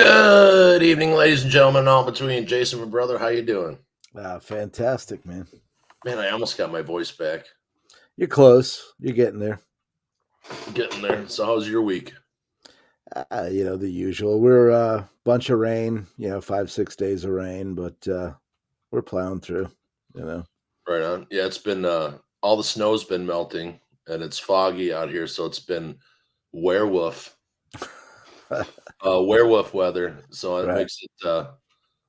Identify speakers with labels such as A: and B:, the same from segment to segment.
A: Good evening, ladies and gentlemen, all between. Jason, my brother, how you doing?
B: Fantastic, man.
A: Man, I almost got my voice back.
B: You're close. You're getting there.
A: Getting there. So how's your week?
B: The usual. We're a bunch of rain, 5, 6 days of rain, but we're plowing through,
A: Right on. Yeah, it's been all the snow's been melting and it's foggy out here, so it's been werewolf werewolf weather. So it
B: Right.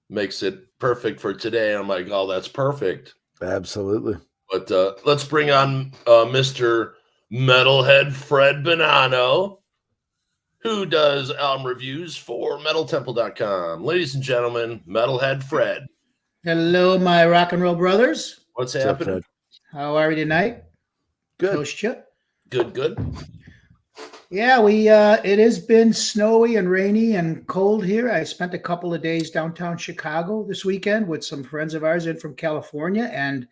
A: makes it perfect for today. I'm like, oh, that's perfect.
B: Absolutely.
A: But let's bring on Mr. Metalhead Fred Bonanno, who does album reviews for MetalTemple.com. Ladies and gentlemen, Metalhead Fred.
C: Hello, my rock and roll brothers.
A: What's
B: What's up,
A: happening?
B: Fred?
C: How are we tonight?
B: Good.
C: Toast you.
A: Good.
C: Yeah, it has been snowy and rainy and cold here. I spent a couple of days downtown Chicago this weekend with some friends of ours in from California and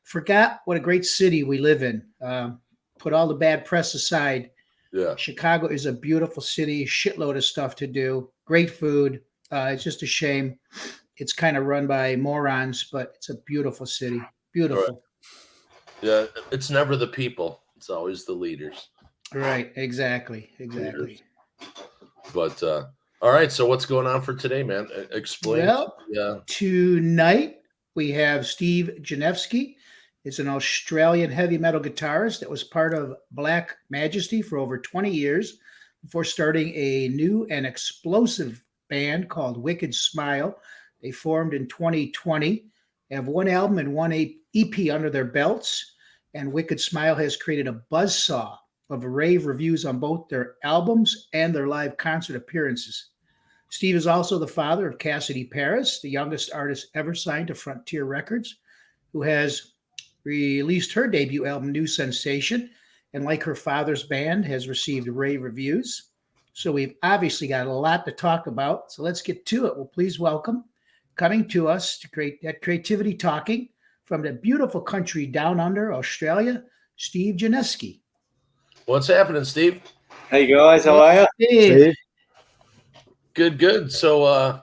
C: forgot what a great city we live in. Put all the bad press aside.
A: Yeah.
C: Chicago is a beautiful city, shitload of stuff to do, great food. It's just a shame. It's kind of run by morons, but it's a beautiful city. Beautiful.
A: Yeah, it's never the people. It's always the leaders.
C: Right, exactly.
A: But all right, so what's going on for today, man? Explain.
C: Well,
A: Yeah.
C: tonight we have Steve Janevski. It's an Australian heavy metal guitarist that was part of Black Majesty for over 20 years before starting a new and explosive band called Wicked Smile. They formed in 2020. They have one album and one EP under their belts, and Wicked Smile has created a buzzsaw of rave reviews on both their albums and their live concert appearances. Steve is also the father of Cassidy Paris, the youngest artist ever signed to Frontier Records, who has released her debut album, New Sensation, and like her father's band, has received rave reviews. So we've obviously got a lot to talk about. So let's get to it. Well, please welcome, coming to us to create that creativity talking from the beautiful country down under Australia, Steve Janevski.
A: What's happening, Steve?
D: Hey guys, how are you?
C: Steve.
A: Good. So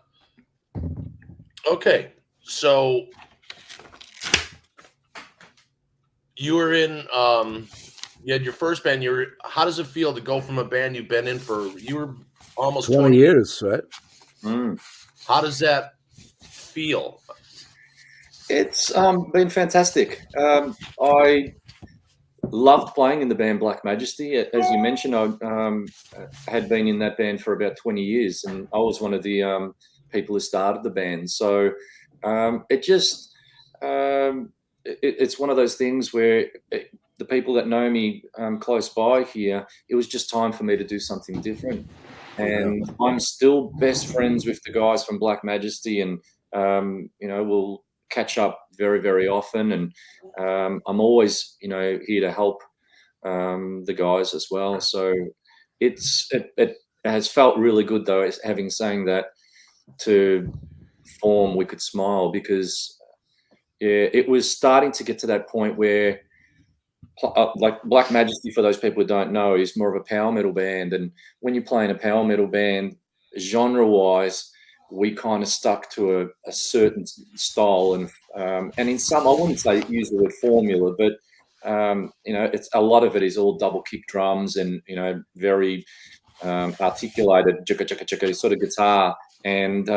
A: okay. So you were in you had your first band. How does it feel to go from a band you've been in for you were almost
B: 20 years, right?
A: How does that feel?
D: It's been fantastic. I loved playing in the band Black Majesty. As you mentioned, I had been in that band for about 20 years, and I was one of the people who started the band. So it's one of those things where the people that know me close by here, it was just time for me to do something different. And I'm still best friends with the guys from Black Majesty, and we'll catch up very, very often. And I'm always, here to help the guys as well. So it has felt really good, though, having saying that, to form Wicked Smile, because it was starting to get to that point where, like Black Majesty, for those people who don't know, is more of a power metal band. And when you're playing a power metal band, genre-wise, we kind of stuck to a certain style, and in some, I wouldn't say use the word formula, but it's a lot of it is all double kick drums and very articulated chicka sort of guitar, and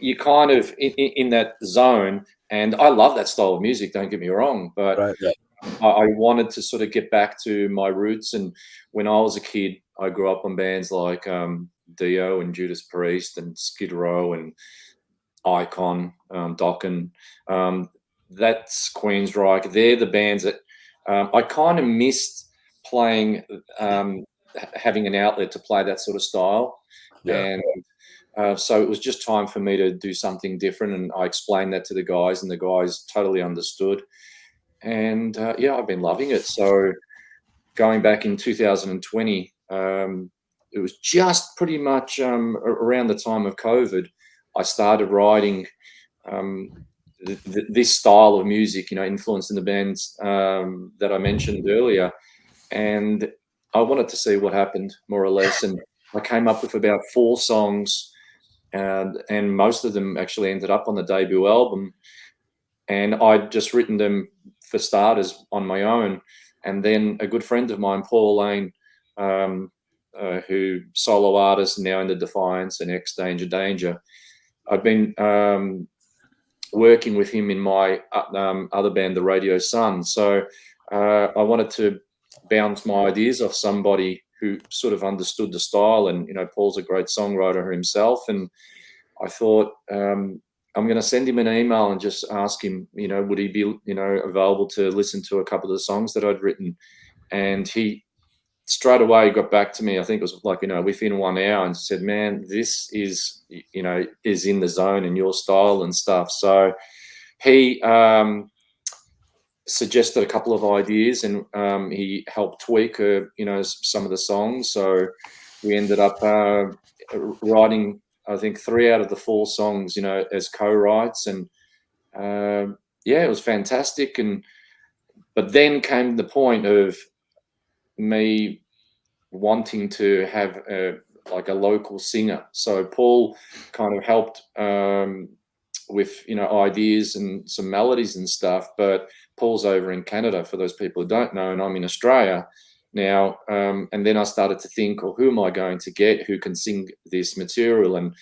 D: you kind of in that zone. And I love that style of music, don't get me wrong, but
B: Right.
D: I wanted to sort of get back to my roots. And when I was a kid, I grew up on bands like Dio and Judas Priest and Skid Row and Icon, Dokken. That's Queensryche. They're the bands that I kind of missed playing, having an outlet to play that sort of style.
A: Yeah.
D: And so it was just time for me to do something different. And I explained that to the guys, and the guys totally understood. And I've been loving it. So going back in 2020, it was just pretty much around the time of COVID, I started writing this style of music, influencing the bands that I mentioned earlier. And I wanted to see what happened, more or less. And I came up with about 4 songs, and most of them actually ended up on the debut album. And I'd just written them for starters on my own. And then a good friend of mine, Paul Lane, who solo artist now in the Defiance and Ex Danger Danger, I've been working with him in my other band, the Radio Sun. So I wanted to bounce my ideas off somebody who sort of understood the style. And, you know, Paul's a great songwriter himself. And I thought, I'm going to send him an email and just ask him, you know, would he be, you know, available to listen to a couple of the songs that I'd written. And he straight away got back to me. I think it was like, you know, within 1 hour, and said, man, this is, you know, is in the zone and your style and stuff. So he suggested a couple of ideas, and he helped tweak, you know, some of the songs. So we ended up writing, I think, 3 out of the 4 songs, you know, as co-writes. And yeah, it was fantastic. But then came the point of me wanting to have like a local singer. So Paul kind of helped with, you know, ideas and some melodies and stuff. But Paul's over in Canada, for those people who don't know, and I'm in Australia now. And then I started to think, well, who am I going to get who can sing this material? And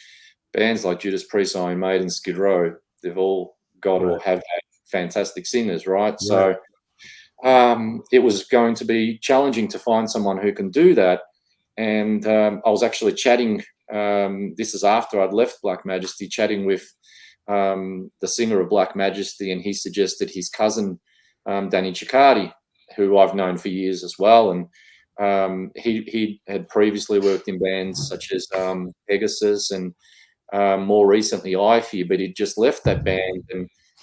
D: bands like Judas Priest, Iron Maiden, Skid Row, they've all got or have had fantastic singers, right? So it was going to be challenging to find someone who can do that. And I was actually chatting, this is after I'd left Black Majesty, chatting with the singer of Black Majesty, and he suggested his cousin, Danny Ciccardi, who I've known for years as well. And he had previously worked in bands such as Pegasus and more recently Ify, but he'd just left that band.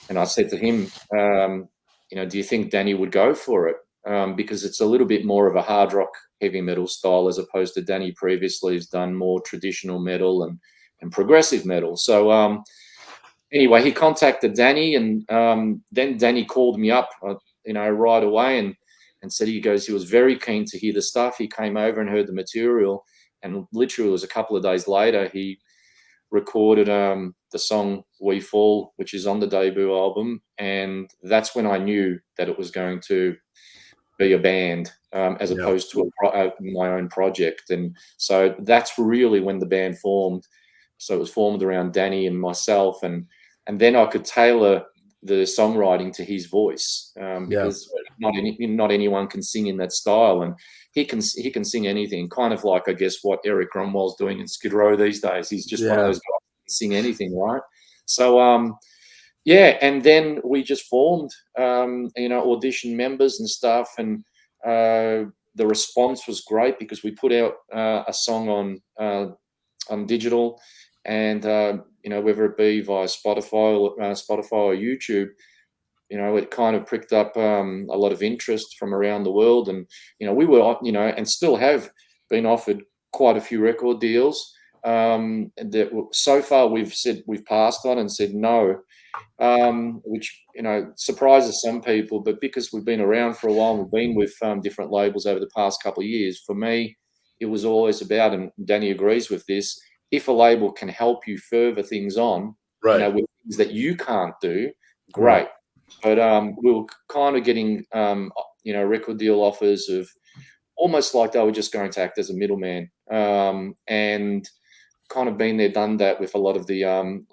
D: And I said to him, you know, do you think Danny would go for it? Because it's a little bit more of a hard rock heavy metal style, as opposed to Danny previously has done more traditional metal and progressive metal. So anyway, he contacted Danny, and then Danny called me up, you know, right away and said, he was very keen to hear the stuff. He came over and heard the material, and literally it was a couple of days later, he recorded the song We Fall, which is on the debut album. And that's when I knew that it was going to be a band as opposed to my own project. And so that's really when the band formed. So it was formed around Danny and myself, and then I could tailor the songwriting to his voice, because not anyone can sing in that style, and he can sing anything. Kind of like, I guess, what Eric Gromwell's doing in Skid Row these days. He's just one of those guys who can sing anything, right? So yeah, and then we just formed, you know, audition members and stuff, and the response was great because we put out a song on digital, and you know, whether it be via Spotify or YouTube, you know, it kind of pricked up a lot of interest from around the world. And, you know, we were, you know, and still have been offered quite a few record deals that so far we've passed on and said no, which, you know, surprises some people. But because we've been around for a while, we've been with different labels over the past couple of years, for me, it was always about, and Danny agrees with this, if a label can help you further things on, you know, with things that you can't do, great. But we were kind of getting, you know, record deal offers of almost like they were just going to act as a middleman, and kind of been there, done that with a lot of the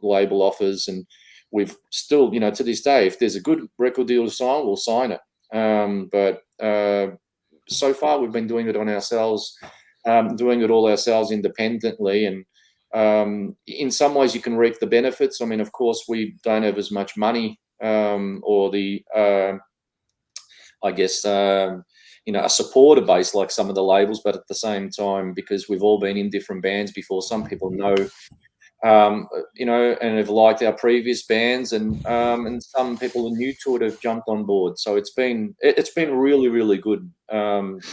D: label offers. And we've still, you know, to this day, if there's a good record deal to sign, we'll sign it. But so far we've been doing it on ourselves, doing it all ourselves independently. And in some ways you can reap the benefits. I mean, of course, we don't have as much money or the, I guess, you know, a supporter base like some of the labels, but at the same time, because we've all been in different bands before, some people know, you know, and have liked our previous bands, and some people are new to it have jumped on board. So it's been really, really good.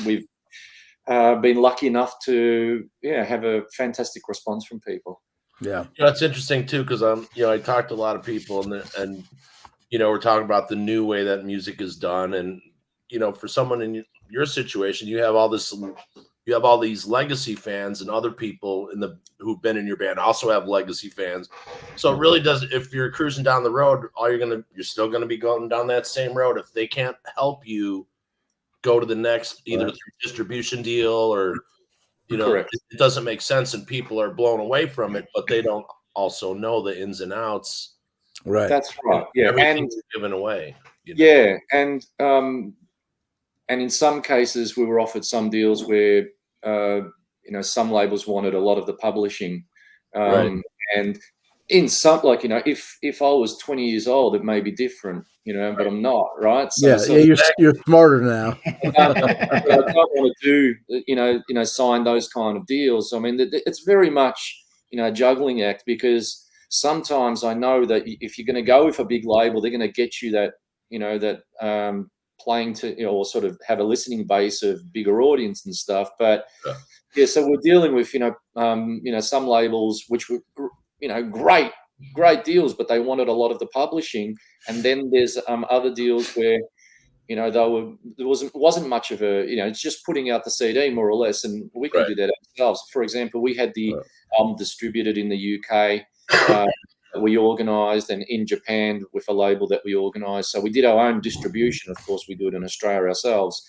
D: We've been lucky enough to have a fantastic response from people.
A: Yeah, that's interesting too, because you know, I talked to a lot of people, and you know, we're talking about the new way that music is done, and you know, for someone in your situation, you have all this you have all these legacy fans, and other people who've been in your band also have legacy fans. So it really does. If you're cruising down the road, you're still gonna be going down that same road. If they can't help you go to the next, either through distribution deal or
D: Correct.
A: it doesn't make sense, and people are blown away from it, but they don't also know the ins and outs.
B: Right.
D: That's right. Yeah,
A: everything's given away.
D: Yeah, and in some cases we were offered some deals where some labels wanted a lot of the publishing, and in some, like, if I was 20 years old, it may be different, but I'm not, right? So,
B: you're smarter now.
D: I don't want to do, sign those kind of deals. I mean, it's very much, a juggling act, because sometimes I know that if you're going to go with a big label, they're going to get you that, playing to, or sort of have a listening base of bigger audience and stuff. But so we're dealing with, some labels which were, great deals, but they wanted a lot of the publishing. And then there's other deals where, there wasn't much of a, it's just putting out the CD more or less, and we can do that ourselves. For example, we had the album distributed in the UK. We organised, and in Japan with a label that we organised. So we did our own distribution. Of course, we do it in Australia ourselves.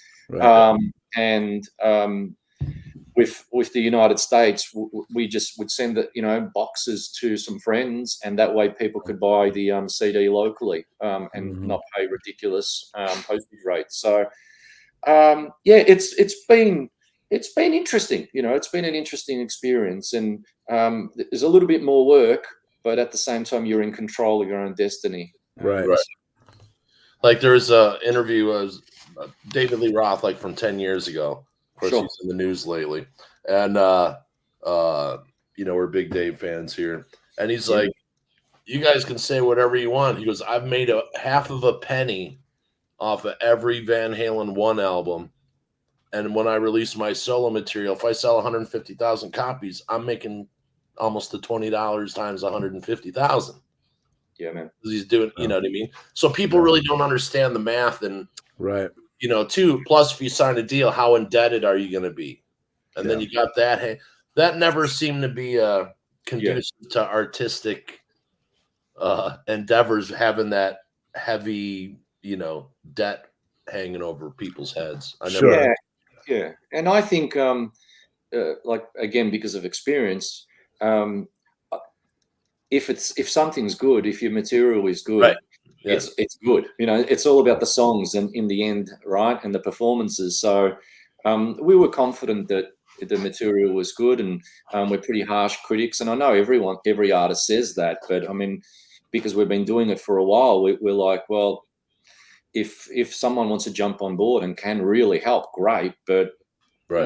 D: And with the United States, we just would send the, boxes to some friends, and that way people could buy the CD locally and not pay ridiculous postage rates. So it's been interesting. It's been an interesting experience, and there's a little bit more work, but at the same time, you're in control of your own destiny.
B: Right.
A: Like there was an interview of David Lee Roth, like from 10 years ago. Of course, he's in the news lately. And, we're big Dave fans here. And he's like, you guys can say whatever you want. He goes, I've made a half of a penny off of every Van Halen 1 album. And when I release my solo material, if I sell 150,000 copies, I'm making almost the $20 times 150,000.
D: Yeah, man.
A: He's doing, you know what I mean? So people really don't understand the math, and too. Plus, if you sign a deal, how indebted are you going to be? And then you got that. That never seemed to be conducive to artistic endeavors, having that heavy, debt hanging over people's heads.
D: Yeah. And I think, like, again, because of experience, if something's good, if your material is good, it's good. It's all about the songs and in the end, right, and the performances. So we were confident that the material was good, and we're pretty harsh critics. And I know every artist says that, but I mean, because we've been doing it for a while, we're like, well, if someone wants to jump on board and can really help, great. But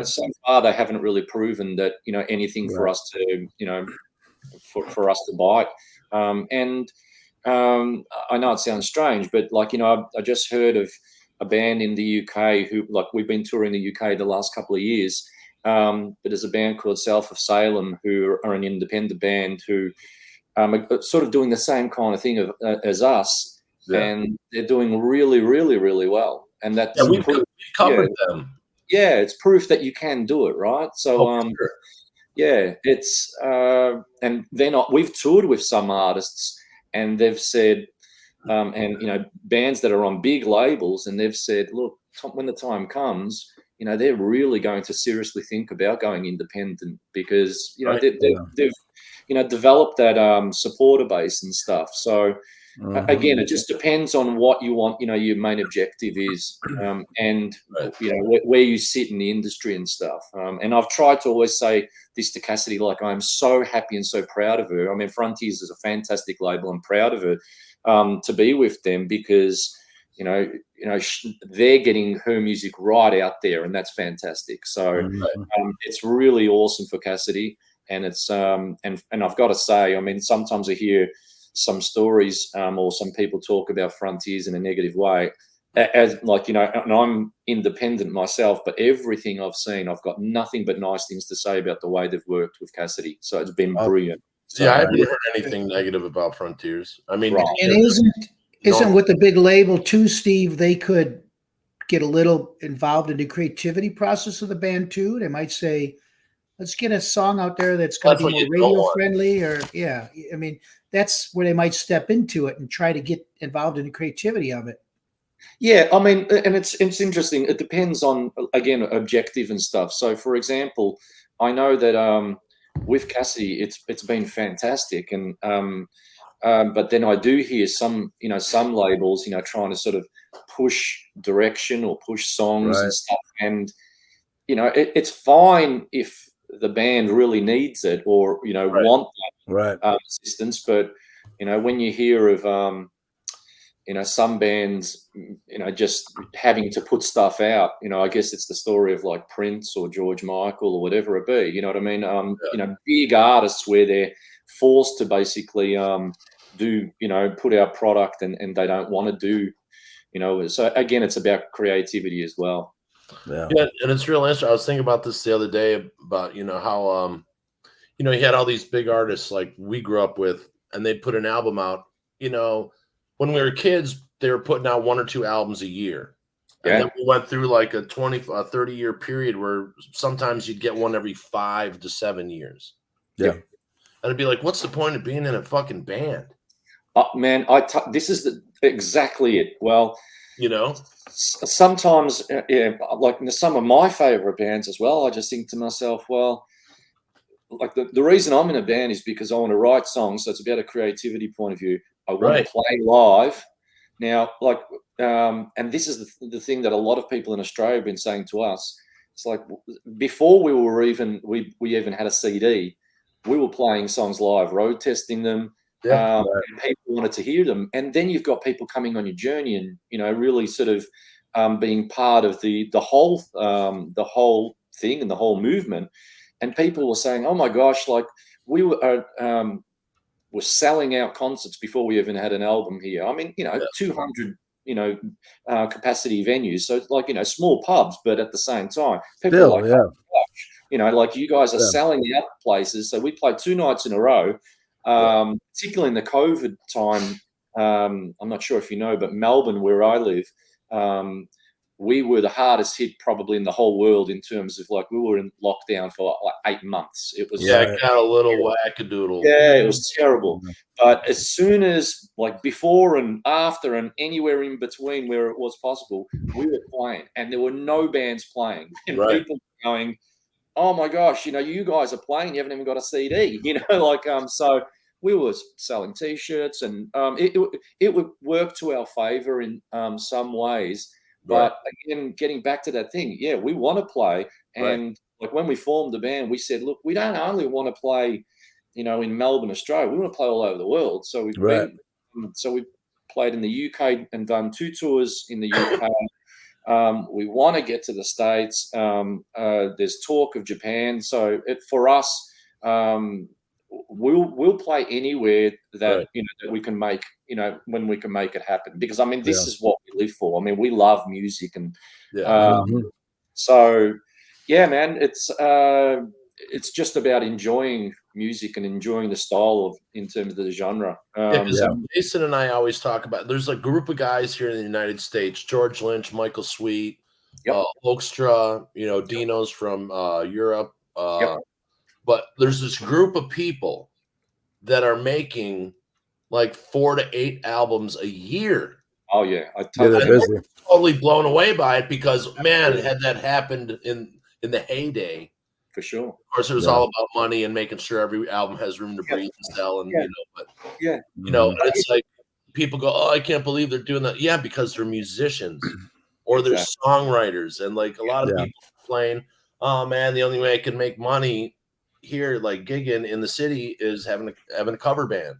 D: so far they haven't really proven that anything for us to for us to buy. And I know it sounds strange, but like I just heard of a band in the UK who, like, we've been touring the UK the last couple of years. But there's a band called South of Salem who are an independent band who are sort of doing the same kind of thing as us. And they're doing really, really, really well. And that's
A: we've covered them.
D: Yeah, it's proof that you can do it, right? So, it's and they're not. We've toured with some artists, and they've said, and bands that are on big labels, and they've said, look, when the time comes, they're really going to seriously think about going independent, because they've developed that supporter base and stuff. So. Again, it just depends on what you want, your main objective is, and, where you sit in the industry and stuff. And I've tried to always say this to Cassidy, like, I'm so happy and so proud of her. I mean, Frontiers is a fantastic label. I'm proud of her to be with them, because, they're getting her music right out there, and that's fantastic. So it's really awesome for Cassidy. And it's, and I've got to say, I mean, sometimes I hear some stories or some people talk about Frontiers in a negative way, as like, and I'm independent myself, but everything I've seen, I've got nothing but nice things to say about the way they've worked with Cassidy. So it's been brilliant. So,
A: I haven't heard anything negative about Frontiers. I mean,
C: and isn't with the big label too, Steve, they could get a little involved in the creativity process of the band too. They might say, let's get a song out there that's going
A: That's
C: to be
A: what you
C: more
A: don't
C: radio
A: want.
C: friendly, or yeah, I mean, that's where they might step into it and try to get involved in the creativity of it.
D: Yeah, I mean, and it's interesting. It depends on, again, objective and stuff. So, for example, I know that with Cassidy, it's been fantastic, and but then I do hear some labels trying to sort of push direction or push songs
B: Right.
D: and stuff, and it's fine if the band really needs it or want
B: Right.
D: assistance, but when you hear of some bands, just having to put stuff out. I guess it's the story of like Prince or George Michael or whatever it be. You know what I mean? Big artists where they're forced to basically do, put out product and they don't want to do, So again, it's about creativity as well.
B: Yeah.
A: Yeah, and it's real interesting. I was thinking about this the other day about how you had all these big artists like we grew up with, and they'd put an album out. When we were kids, they were putting out 1 or 2 albums a year. And then we went through like a 30-year period where sometimes you'd get one every 5 to 7 years.
B: Yeah.
A: And it'd be like, what's the point of being in a fucking band?
D: Man, this is exactly it. Well, sometimes, like some of my favorite bands as well, I just think to myself, well, like the reason I'm in a band is because I want to write songs. So it's about a creativity point of view. I want to play live. Now, like, and this is the thing that a lot of people in Australia have been saying to us. It's like before we even had a CD, we were playing songs live, road testing them. And people wanted to hear them. And then you've got people coming on your journey and, really sort of being part of the whole thing and the whole movement. And people were saying, oh my gosh, like we were selling out concerts before we even had an album here. I mean, 200, capacity venues. So it's like, small pubs, but at the same time, people are like, oh gosh, like you guys are selling out places. So we played 2 nights in a row. Particularly in the COVID time, I'm not sure if you know, but Melbourne, where I live, we were the hardest hit probably in the whole world in terms of like we were in lockdown for like 8 months. It was
A: it got a little wackadoodle.
D: Yeah, it was terrible. But as soon as like before and after and anywhere in between where it was possible, we were playing, and there were no bands playing, and people going, oh my gosh, you guys are playing, you haven't even got a CD, so we were selling T-shirts, and it would work to our favor in some ways. But again, getting back to that thing, we want to play. And like when we formed the band, we said, look, we don't only want to play, in Melbourne, Australia, we want to play all over the world. So we played in the UK and done 2 tours in the UK. We want to get to the States. There's talk of Japan. So for us, we'll play anywhere that that we can make, when we can make it happen. Because I mean, this is what we live for. I mean, we love music, and so yeah, man, it's just about enjoying music and enjoying the style in terms of the genre.
A: Jason and I always talk about, there's a group of guys here in the United States, George Lynch, Michael Sweet, Hoekstra, Dino's from Europe. But there's this group of people that are making like 4 to 8 albums a year.
D: Oh yeah,
A: I'm totally blown away by it, because man, had that happened in the heyday,
D: for sure.
A: Of course, it was all about money and making sure every album has room to breathe and sell, and it's like people go, oh, I can't believe they're doing that. Yeah, because they're musicians or they're songwriters, and like a lot of people complain, oh man, the only way I can make money here, like gigging in the city, is having a cover band.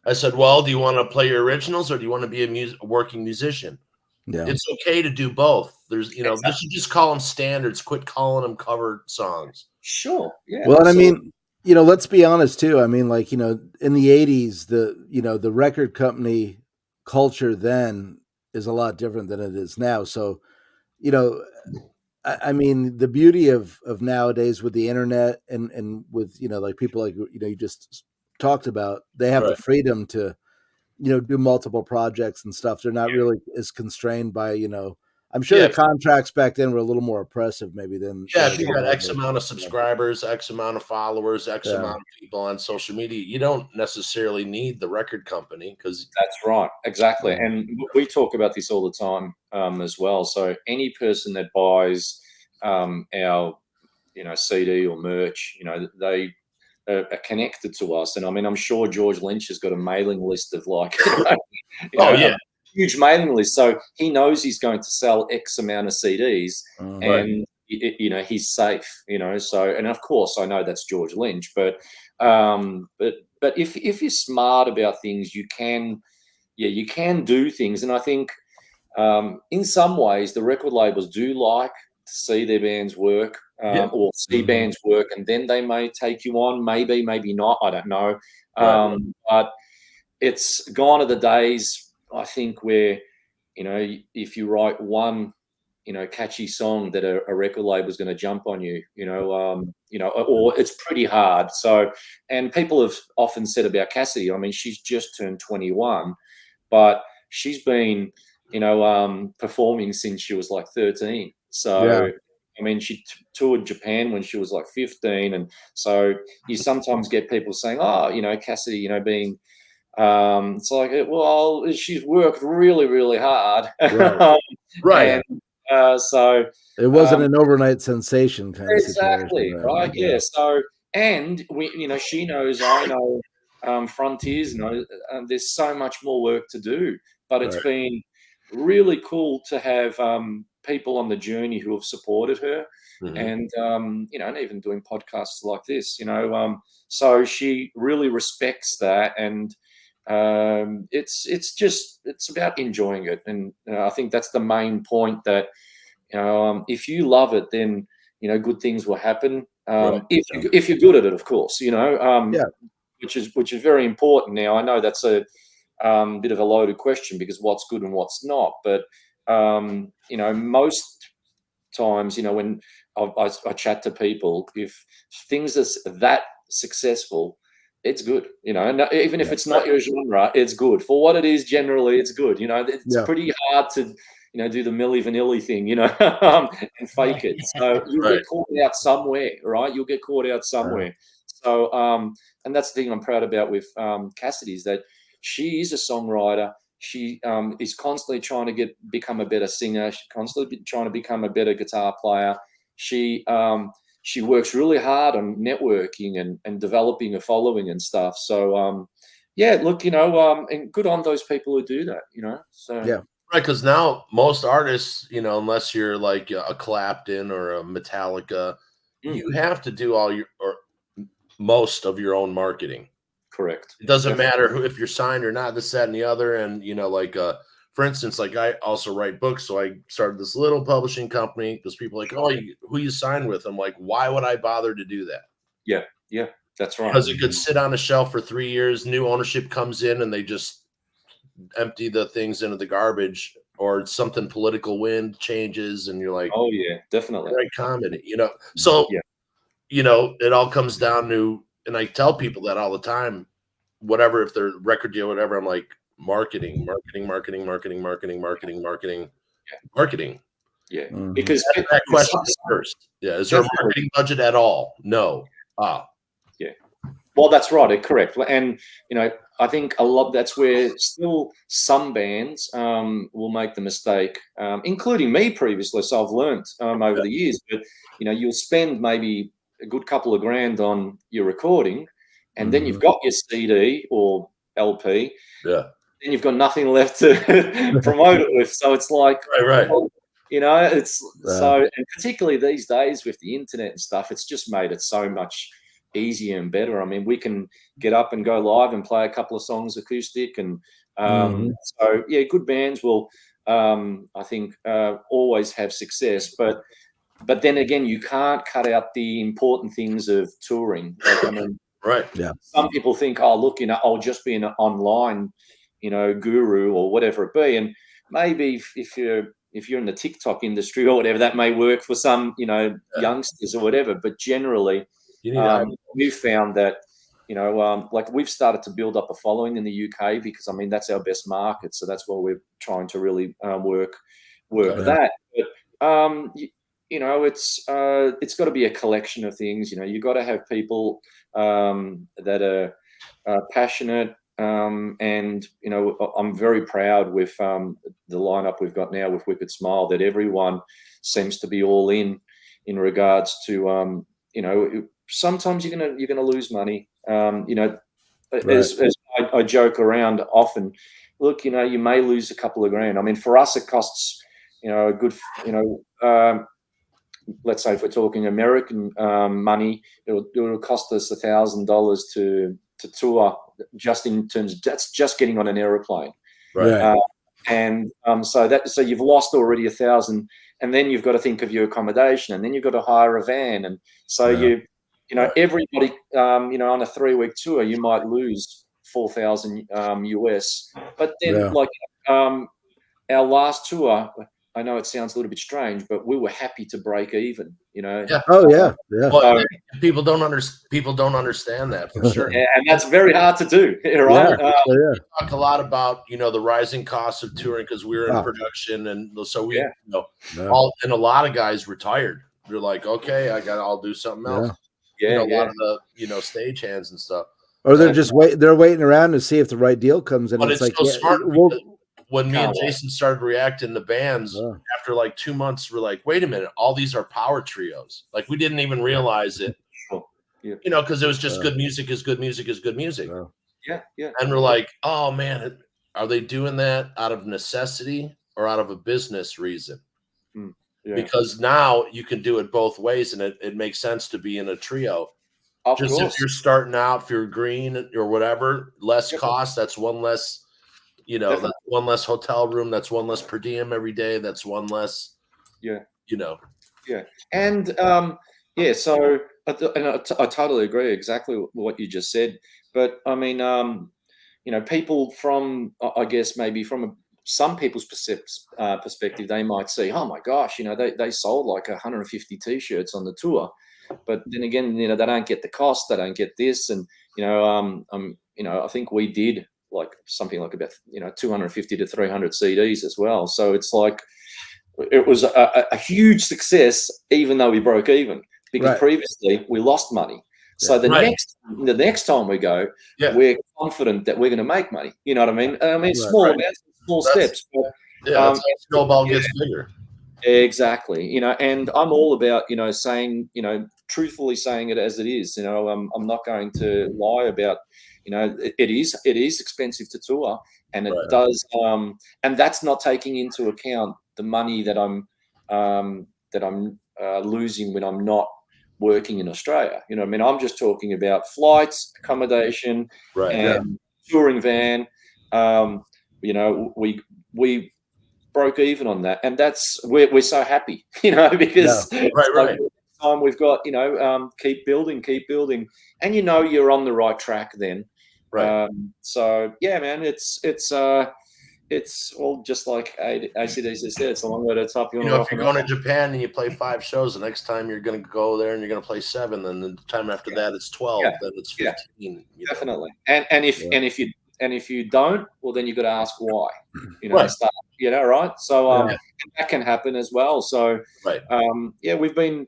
A: I said, well, do you want to play your originals, or do you want to be a working musician? Yeah. It's okay to do both. There's, they should just call them standards. Quit calling them cover songs.
D: Sure. Yeah.
B: Well, and I mean, let's be honest too. I mean, like, in the 80s, the record company culture then is a lot different than it is now. So, I mean, the beauty of nowadays with the internet and with, like people like, you just talked about, they have the freedom to, do multiple projects and stuff. They're not really as constrained by, I'm sure
A: Yeah.
B: the contracts back then were a little more oppressive, maybe than
A: If you got X amount of subscribers, X amount of followers, X
B: Yeah.
A: amount of people on social media, you don't necessarily need the record company because
D: That's right, exactly.
B: Yeah.
D: And we talk about this all the time as well. So any person that buys our, CD or merch, they are connected to us. And I mean, I'm sure George Lynch has got a mailing list of like, a huge mailing list. So he knows he's going to sell X amount of CDs, and he's safe. So, and of course, I know that's George Lynch, but if you're smart about things, you can do things. And I think in some ways, the record labels do like to see their bands work or see bands work, and then they may take you on, maybe not, I don't know. But it's gone are the days, I think, where, if you write one, catchy song that a record label is going to jump on you, or it's pretty hard. So, and people have often said about Cassidy, I mean, she's just turned 21, but she's been, performing since she was like 13. So, I mean, she toured Japan when she was like 15. And so you sometimes get people saying, oh, Cassidy, being, it's like, well, she's worked really, really hard.
A: Right.
D: And so
B: it wasn't an overnight sensation kind of
D: exactly,
B: situation.
D: right? Yeah. So, and we, she knows, I know, Frontiers, there's so much more work to do, but it's been really cool to have people on the journey who have supported her, and and even doing podcasts like this, so she really respects that, and it's about enjoying it, and I think that's the main point, that if you love it, then good things will happen. If you're good at it, of course, which is very important. Now, I know that's a bit of a loaded question, because what's good and what's not, but most times, when I chat to people, if things are that successful, it's good, and even if it's not your genre, it's good for what it is. Generally, it's good. It's pretty hard to do the Milli Vanilli thing, and fake it. So you'll get caught out somewhere, right? You'll get caught out somewhere. So, and that's the thing I'm proud about with Cassidy, is that she is a songwriter. She is constantly trying to become a better singer. She's constantly trying to become a better guitar player. She works really hard on networking and developing a following and stuff. So, look, and good on those people who do that, So
A: Right, because now most artists, unless you're like a Clapton or a Metallica, you have to do most of your own marketing.
D: Correct.
A: It doesn't matter if you're signed or not, this, that, and the other. And, for instance, like I also write books. So I started this little publishing company because people are like, oh, who you signed with? I'm like, why would I bother to do that?
D: Yeah, that's right.
A: Because it could sit on a shelf for 3 years. New ownership comes in and they just empty the things into the garbage, or something political wind changes. And you're like,
D: oh, yeah, definitely.
A: Right comedy, So, it all comes down to, and I tell people that all the time, whatever, if they're record deal, whatever, I'm like, marketing.
D: Yeah, because
A: that question first. Yeah, is there a marketing budget at all? No.
D: Yeah. Well, that's right. Correct. And I think that's where still some bands will make the mistake, including me previously. So I've learned over the years, but you'll spend maybe a good couple of grand on your recording, and then you've got your CD or LP.
A: Yeah.
D: Then you've got nothing left to promote it with. So it's like,
A: right.
D: Well, it's so, and particularly these days with the internet and stuff, it's just made it so much easier and better. I mean, we can get up and go live and play a couple of songs acoustic, and so good bands will, I think, always have success. But then again, you can't cut out the important things of touring. Like, I mean, some people think, oh, look, I'll just be an online, guru or whatever it be, and maybe if you're in the TikTok industry or whatever, that may work for some, youngsters or whatever. But generally, we've found that, like we've started to build up a following in the UK, because I mean that's our best market, so that's where we're trying to really work that. it's got to be a collection of things. You got to have people that are passionate, and I'm very proud with the lineup we've got now with Wicked Smile, that everyone seems to be all in regards to sometimes you're gonna lose money. As I joke around often, look, you may lose a couple of grand. I mean, for us, it costs a good let's say if we're talking American money, it'll cost us $1,000 to tour, just in terms of, that's just getting on an aeroplane.
B: Right.
D: So you've lost already 1,000, and then you've got to think of your accommodation, and then you've got to hire a van, and so everybody on a 3-week tour you might lose 4,000 US, but then our last tour, I know it sounds a little bit strange, but we were happy to break even.
A: Yeah.
B: Oh yeah. Yeah.
A: Well, people don't understand that for sure.
D: Yeah, and that's very hard to do, right?
A: We talk a lot about the rising costs of touring because we were in production, and so we and a lot of guys retired. They're like, okay, I'll do something else. A lot of the stagehands and stuff.
B: Or they're just they're waiting around to see if the right deal comes in.
A: But it's like so smart. When me and Jason started reacting to bands, after like 2 months, we're like, wait a minute, all these are power trios. Like, we didn't even realize it, because it was just good music is good music is good music. And we're like, oh man, are they doing that out of necessity or out of a business reason? Because now you can do it both ways, and it makes sense to be in a trio.
D: Of
A: just
D: course.
A: If you're starting out, if you're green or whatever, less cost, that's one less. That's one less hotel room. That's one less per diem every day. That's one less.
D: And So I totally agree exactly with what you just said. But I mean, people from, I guess maybe from some people's perspective, they might see, oh my gosh, they sold like 150 t-shirts on the tour, but then again, they don't get the cost, they don't get this, and I think we did like something like about 250 to 300 CDs as well. So it's like it was a huge success, even though we broke even, because previously we lost money. So the next time we go, we're confident that we're going to make money. You know what I mean? I mean, small amounts, small steps. But,
A: that's how snowball gets bigger.
D: Exactly. And I'm all about saying truthfully saying it as it is. I'm not going to lie about. It is expensive to tour, and it does. And that's not taking into account the money that I'm losing when I'm not working in Australia. I mean, I'm just talking about flights, accommodation, and touring van. We broke even on that, and that's we're so happy, because time we've got, keep building, and you're on the right track then. So yeah, man, it's all just like ACDC said, it's a long way to the top.
A: If you're going to Japan and you play 5 shows, the next time you're going to go there and you're going to play 7, then the time after that it's 12, then it's 15.
D: Definitely. And if you don't, well, then you've got to ask why. Start, right? So and that can happen as well. So we've been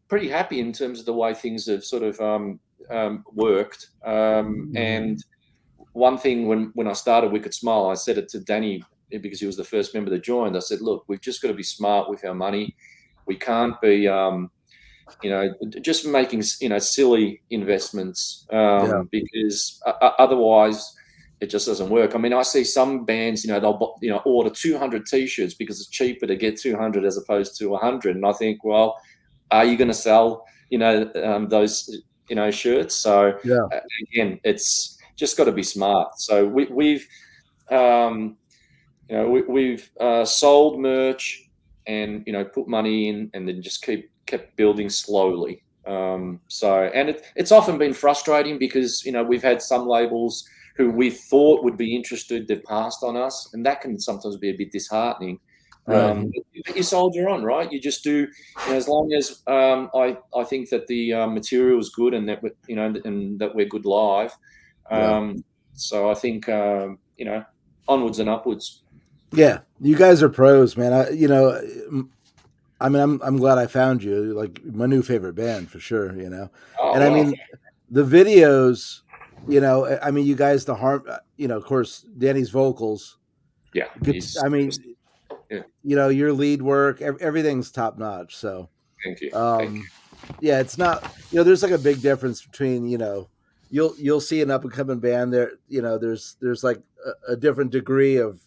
D: pretty happy in terms of the way things have sort of worked. And one thing when I started Wicked Smile, I said it to Danny because he was the first member that joined. I said, look, we've just got to be smart with our money. We can't be just making silly investments because otherwise it just doesn't work. I mean, I see some bands, they'll order 200 t-shirts because it's cheaper to get 200 as opposed to 100, and I think, well, are you going to sell those shirts? So again, it's just got to be smart. So we've sold merch and put money in, and then just kept building slowly. And it's often been frustrating because we've had some labels who we thought would be interested, they've passed on us, and that can sometimes be a bit disheartening. You soldier on, right? You just do, as long as I think that the material is good and that and that we're good live. So I think onwards and upwards.
B: Yeah, you guys are pros, man. I mean, I'm glad I found you. Like my new favorite band for sure.
D: Oh,
B: And I
D: wow.
B: mean, the videos. I mean, you guys the harm. Of course, Danny's vocals.
D: Yeah.
B: I mean,
D: yeah.
B: Your lead work, everything's top notch. So,
D: Thank you. Thank you.
B: yeah, it's not. There's like a big difference between you'll see an up and coming band there. There's like a different degree of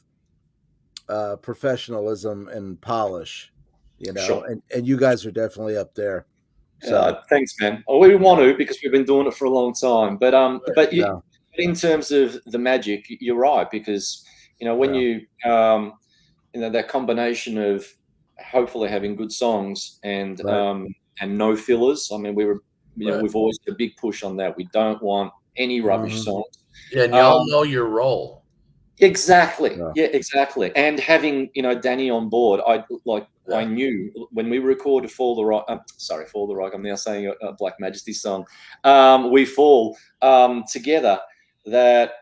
B: professionalism and polish,
D: Sure.
B: and you guys are definitely up there. So
D: Thanks, man. Oh, we want to because we've been doing it for a long time. But
B: yeah.
D: in terms of the magic, you're right because when
B: Yeah.
D: that combination of hopefully having good songs and
B: Right.
D: no fillers. I mean,
A: Right.
D: we've always had a big push on that. We don't want any rubbish songs.
A: Yeah, and y'all know your role.
D: Exactly.
B: Yeah.
D: Yeah, exactly. And having Danny on board, I knew when we recorded "Fall the Rock." "Fall the Rock." I'm now saying a Black Majesty song. "We Fall" together. That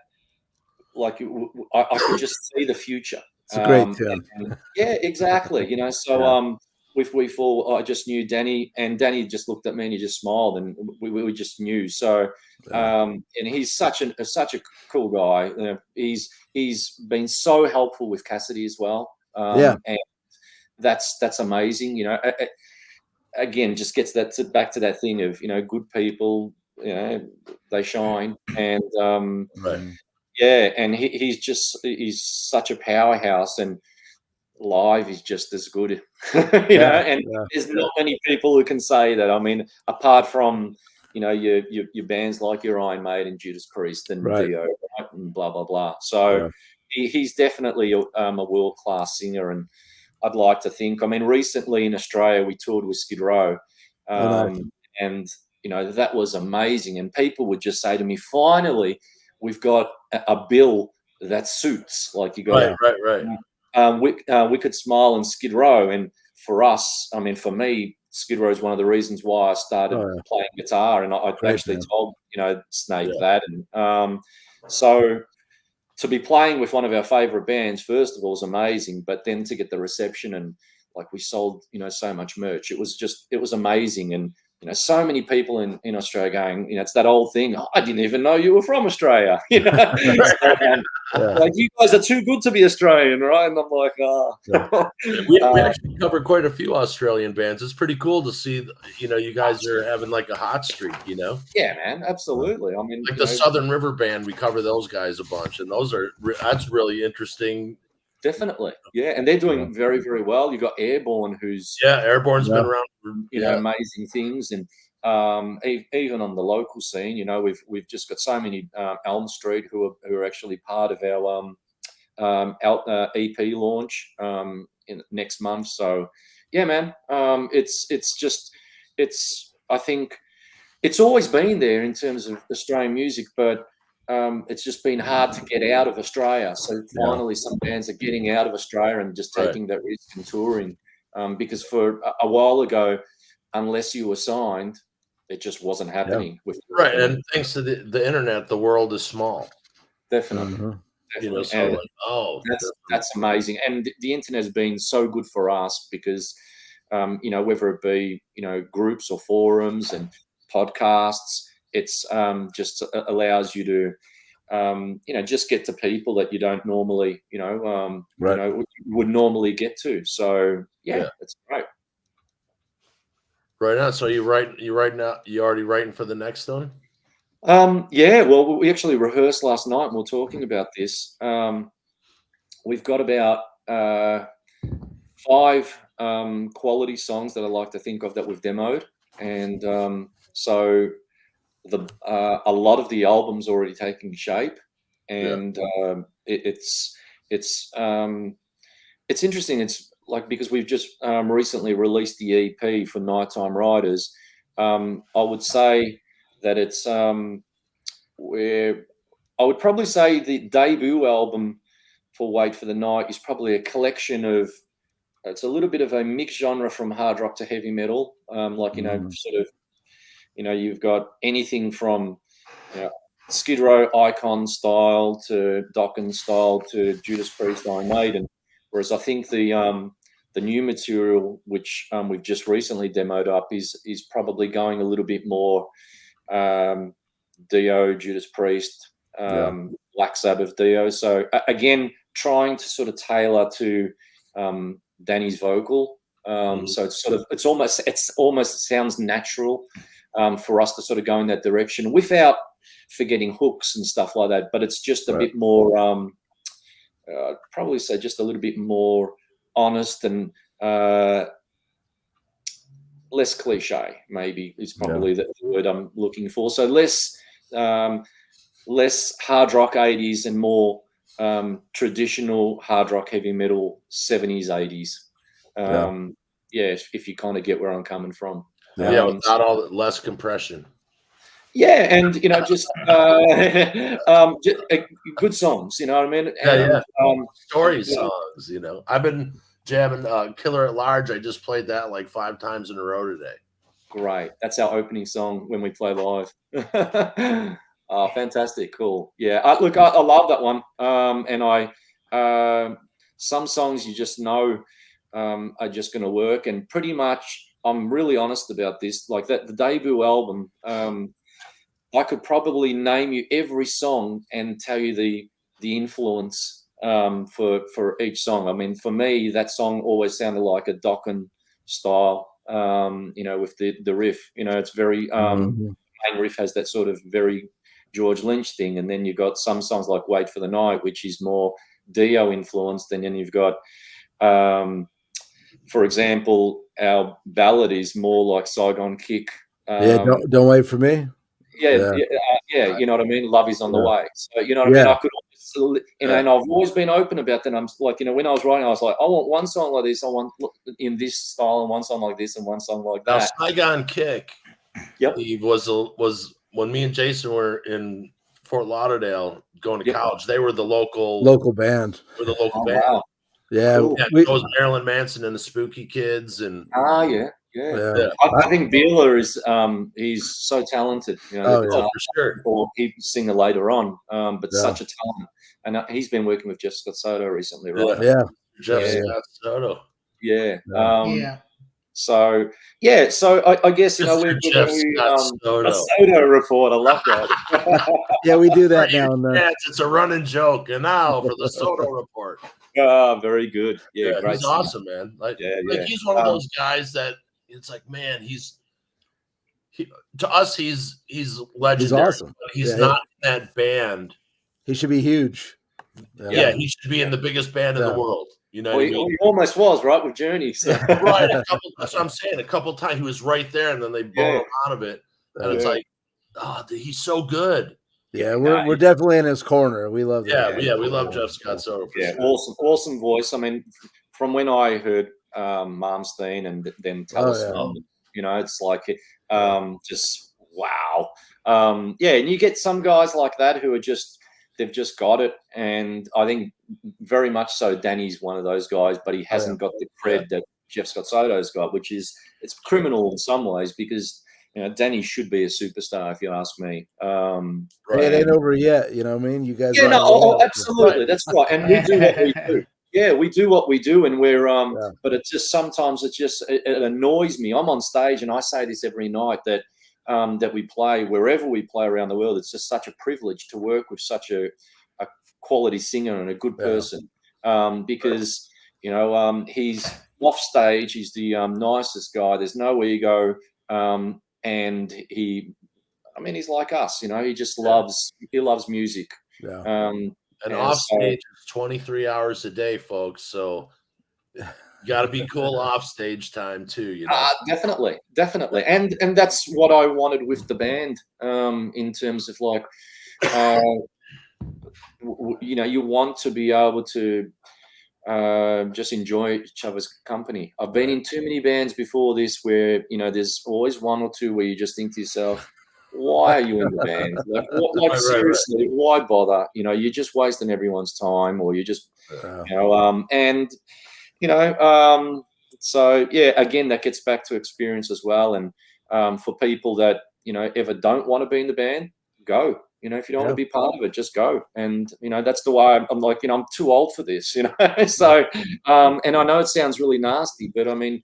D: I could just see the future.
B: It's a great tune.
D: Yeah, exactly. So with "We Fall," I just knew Danny, and Danny just looked at me and he just smiled, and we just knew. So, and he's such a cool guy. He's been so helpful with Cassidy as well. And that's amazing. Again, just gets back to that thing of good people. They shine, and
A: Right.
D: yeah, and he's such a powerhouse, and live is just as good, and there's not many people who can say that. I mean, apart from your bands like your Iron Maiden, Judas Priest, and Dio, right? And blah blah blah. So he's definitely a world-class singer, and I'd like to think. I mean, recently in Australia we toured with Skid Row, and that was amazing. And people would just say to me, "Finally, we've got a bill that suits." Like you got Wicked Smile and Skid Row. And for us, I mean, for me, Skid Row is one of the reasons why I started playing guitar. And I actually told Snake that. And so to be playing with one of our favorite bands, first of all, is amazing. But then to get the reception, and like we sold so much merch, it was amazing. And so many people in Australia going, it's that old thing. "Oh, I didn't even know you were from Australia." Like, you guys are too good to be Australian, right? And I'm like,
A: we actually covered quite a few Australian bands. It's pretty cool to see, you guys are having like a hot streak,
D: Yeah, man, absolutely. I mean,
A: like the Southern River Band, we cover those guys a bunch, and that's really interesting.
D: Definitely, yeah, and they're doing very, very well. You've got Airborne, who's
A: Airborne's been around for
D: amazing things, and even on the local scene, we've just got so many Elm Street who are actually part of our EP launch in next month. So yeah, man, I think it's always been there in terms of Australian music, but it's just been hard to get out of Australia. So finally, some bands are getting out of Australia and just taking that risk and touring. Because for a while ago, unless you were signed, it just wasn't happening.
A: And thanks to the internet, the world is small.
D: Definitely.
A: So
D: that's amazing. And the internet has been so good for us because, whether it be groups or forums and podcasts, it's just allows you to just get to people that you don't normally would normally get to. So it's great.
A: Right now, so you already writing for the next one?
D: Well, we actually rehearsed last night and we're talking about this. We've got about 5 quality songs that I like to think of that we've demoed, and so a lot of the album's already taking shape, and it's interesting. It's like, because we've just recently released the EP for Nighttime Riders. I would say that it's where I would probably say the debut album for Wait for the Night is probably a collection of, it's a little bit of a mixed genre from hard rock to heavy metal. You've got anything from Skid Row Icon style to Dokken style to Judas Priest, Iron Maiden. Whereas I think the new material, which we've just recently demoed up, is probably going a little bit more Dio, Judas Priest, Black Sabbath, Dio. So again, trying to sort of tailor to Danny's vocal. So it's almost sounds natural for us to sort of go in that direction without forgetting hooks and stuff like that. But it's just a bit more, I'd probably say just a little bit more honest and less cliche, maybe is probably the word I'm looking for. So less hard rock 80s and more traditional hard rock heavy metal 70s 80s. If you kind of get where I'm coming from.
A: Without all the less compression.
D: Yeah, and just good songs, you know what I mean? And,
A: story songs, I've been jamming Killer at Large. I just played that like 5 times in a row today.
D: Great. That's our opening song when we play live. Oh, fantastic. Cool. Yeah. I love that one. And some songs you just know are just going to work. And pretty much, I'm really honest about this. Like the debut album, I could probably name you every song and tell you the influence for each song. I mean, for me, that song always sounded like a Dokken style. With the riff, it's very main riff has that sort of very George Lynch thing, and then you've got some songs like Wait for the Night, which is more Dio influenced, and then you've got for example, our ballad is more like Saigon Kick.
B: Don't wait for me.
D: You know what I mean. Love is on the way. So you know what I mean. I could, and I've always been open about that. I'm like, when I was writing, I was like, I want one song like this, I want in this style, and one song like this, and one song like that.
A: Now, Saigon Kick, Steve, was when me and Jason were in Fort Lauderdale going to college. They were the local
B: band.
A: We're the local band.
D: Wow.
B: Yeah,
D: cool.
A: It was Marilyn Manson and the Spooky Kids, and
D: I think Beeler is he's so talented.
A: for sure.
D: Or he singer later on, but such a talent. And he's been working with Jeff Scott Soto recently, right?
A: Jeff Scott Soto.
D: So I guess we're
A: Jeff Scott Soto.
D: a Soto report. I love that.
B: We do that now and then.
A: It's a running joke. And now for the Soto report.
D: Very good. Yeah, great.
A: He's awesome, man. He's one of those guys that it's like, man, to us he's legendary.
B: He's awesome.
A: But he's not in that band.
B: He should be huge.
A: He should be in the biggest band in the world. You know,
D: he almost was, right, with Journey. So.
A: Right. That's what I'm saying. A couple of times he was right there, and then they blow him out of it. And it's like, he's so good.
B: Yeah, we're definitely in his corner. We love that.
A: We love Jeff Scott Soto. Sure.
D: Awesome voice. I mean, from when I heard Malmsteen and then Talisman, it's like just wow. And you get some guys like that who are they've just got it, and I think very much so Danny's one of those guys, but he hasn't got the cred that Jeff Scott Soto's got, which is it's criminal in some ways because Danny should be a superstar if you ask me.
B: It ain't over yet, you know what I mean? You guys
D: absolutely. That's right. And we do what we do. Yeah, we do what we do, and we're but it's just sometimes it annoys me. I'm on stage and I say this every night that we play wherever we play around the world. It's just such a privilege to work with such a quality singer and a good person because he's off stage. He's the nicest guy. There's no ego, and he's like us. He just loves music.
A: And off stage is 23 hours a day, folks. So you got to be cool off stage time too.
D: Definitely, and that's what I wanted with the band. In terms of like, you want to be able to just enjoy each other's company. I've been in too many bands before this where there's always one or two where you just think to yourself, why are you in the band? Seriously, why bother? You're just wasting everyone's time, or you just, so again, that gets back to experience as well. And for people that ever don't want to be in the band, go. If you don't want to be part of it, just go. And that's the way I'm like, I'm too old for this. So and I know it sounds really nasty, but I mean,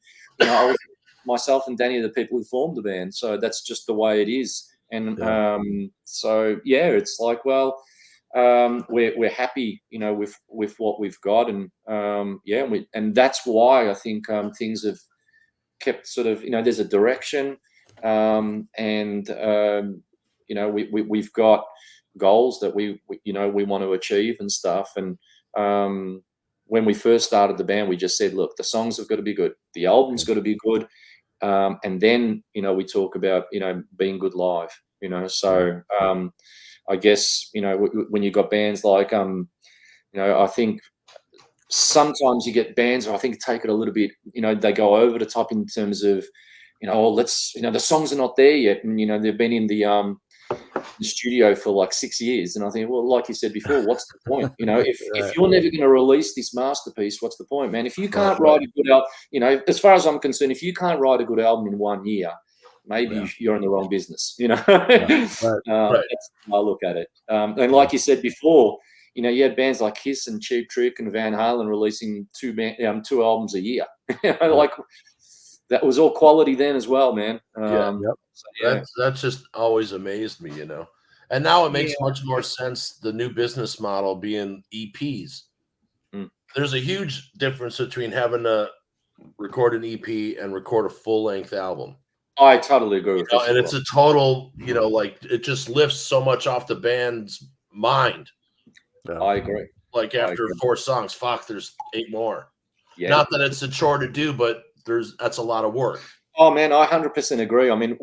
D: myself and Danny are the people who formed the band, so that's just the way it is. And so yeah, it's like, well, we're happy, with what we've got, and and that's why I think things have kept sort of, there's a direction, and we've got goals that we want to achieve and stuff. And when we first started the band, we just said, look, the songs have got to be good, the album's got to be good, and then we talk about being good live. So I guess when you got bands like I think sometimes you get bands who I think take it a little bit, they go over the top in terms of the songs are not there yet, and they've been in the studio for like 6 years, and I think, well, like you said before, what's the point? If you're never going to release this masterpiece, what's the point, man? If you can't write a good album, as far as I'm concerned, if you can't write a good album in 1 year, maybe you're in the wrong business. That's how I look at it. And like you said before, you had bands like Kiss and Cheap Trick and Van Halen releasing two albums a year. Like that was all quality then as well, man.
A: That's just always amazed me, And now it makes much more sense, the new business model being EPs. There's a huge difference between having to record an EP and record a full-length album.
D: I totally agree with you.
A: And it's a total, like it just lifts so much off the band's mind.
D: I agree.
A: Like after 4 songs, fuck, there's 8 more.
D: Yeah.
A: Not that it's a chore to do, but that's a lot of work.
D: Oh man, I 100% agree. I mean,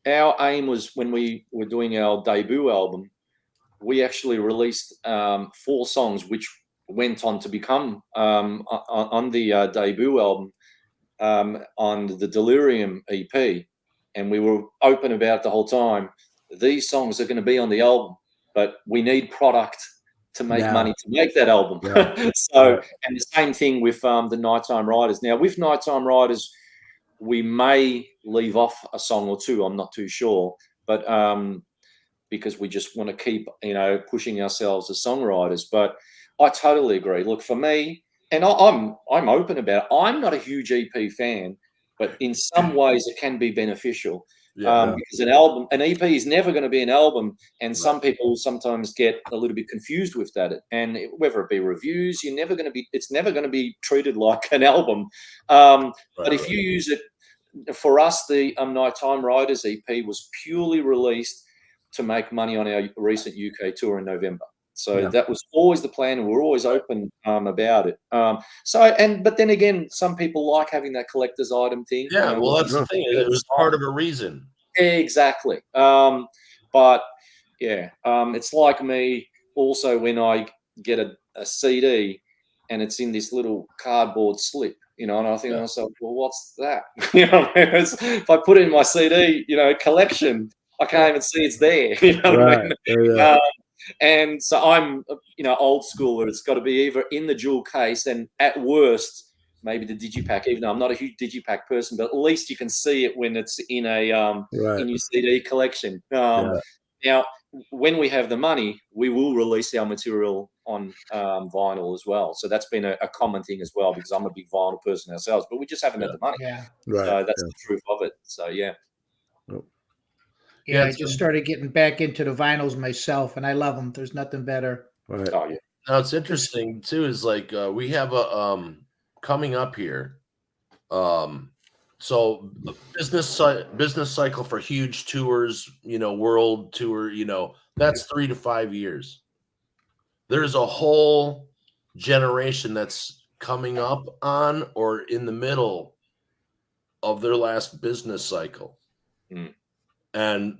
D: our aim was when we were doing our debut album, we actually released 4 songs, which went on to become on the debut album, on the Delirium EP, and we were open about the whole time. These songs are going to be on the album, but we need product to make money to make that album. And the same thing with the Nighttime Riders. Now, with Nighttime Riders, we may leave off a song or 2. I'm not too sure, but because we just want to keep, pushing ourselves as songwriters. But I totally agree. Look, for me, and I'm open about it, I'm not a huge EP fan, but in some ways it can be beneficial. Because an EP is never going to be an album, and some people sometimes get a little bit confused with that. And whether it be reviews, it's never going to be treated like an album. But if you use it, for us, the Nighttime Riders EP was purely released to make money on our recent UK tour in November. So that was always the plan, and we're always open about it. But then again, some people like having that collector's item thing.
A: Yeah, well, that's the thing. It was part of a reason.
D: Exactly. But yeah, it's like me also when I get a CD and it's in this little cardboard slip, and I think to myself, well, what's that? If I put it in my CD, collection, I can't even see it's there. What I mean? And so I'm, old school, where it's got to be either in the jewel case, and at worst, maybe the digipack. Even though I'm not a huge digipack person, but at least you can see it when it's in a in your CD collection. Now, when we have the money, we will release our material on vinyl as well. So that's been a common thing as well, because I'm a big vinyl person ourselves, but we just haven't had the money. So that's the truth of it. So
C: Yeah, I just started getting back into the vinyls myself, and I love them. There's nothing better.
B: Right.
D: Oh yeah.
A: Now, it's interesting too, is like we have a coming up here. So business cycle for huge tours, world tour, that's 3 to 5 years. There's a whole generation that's coming up on or in the middle of their last business cycle. And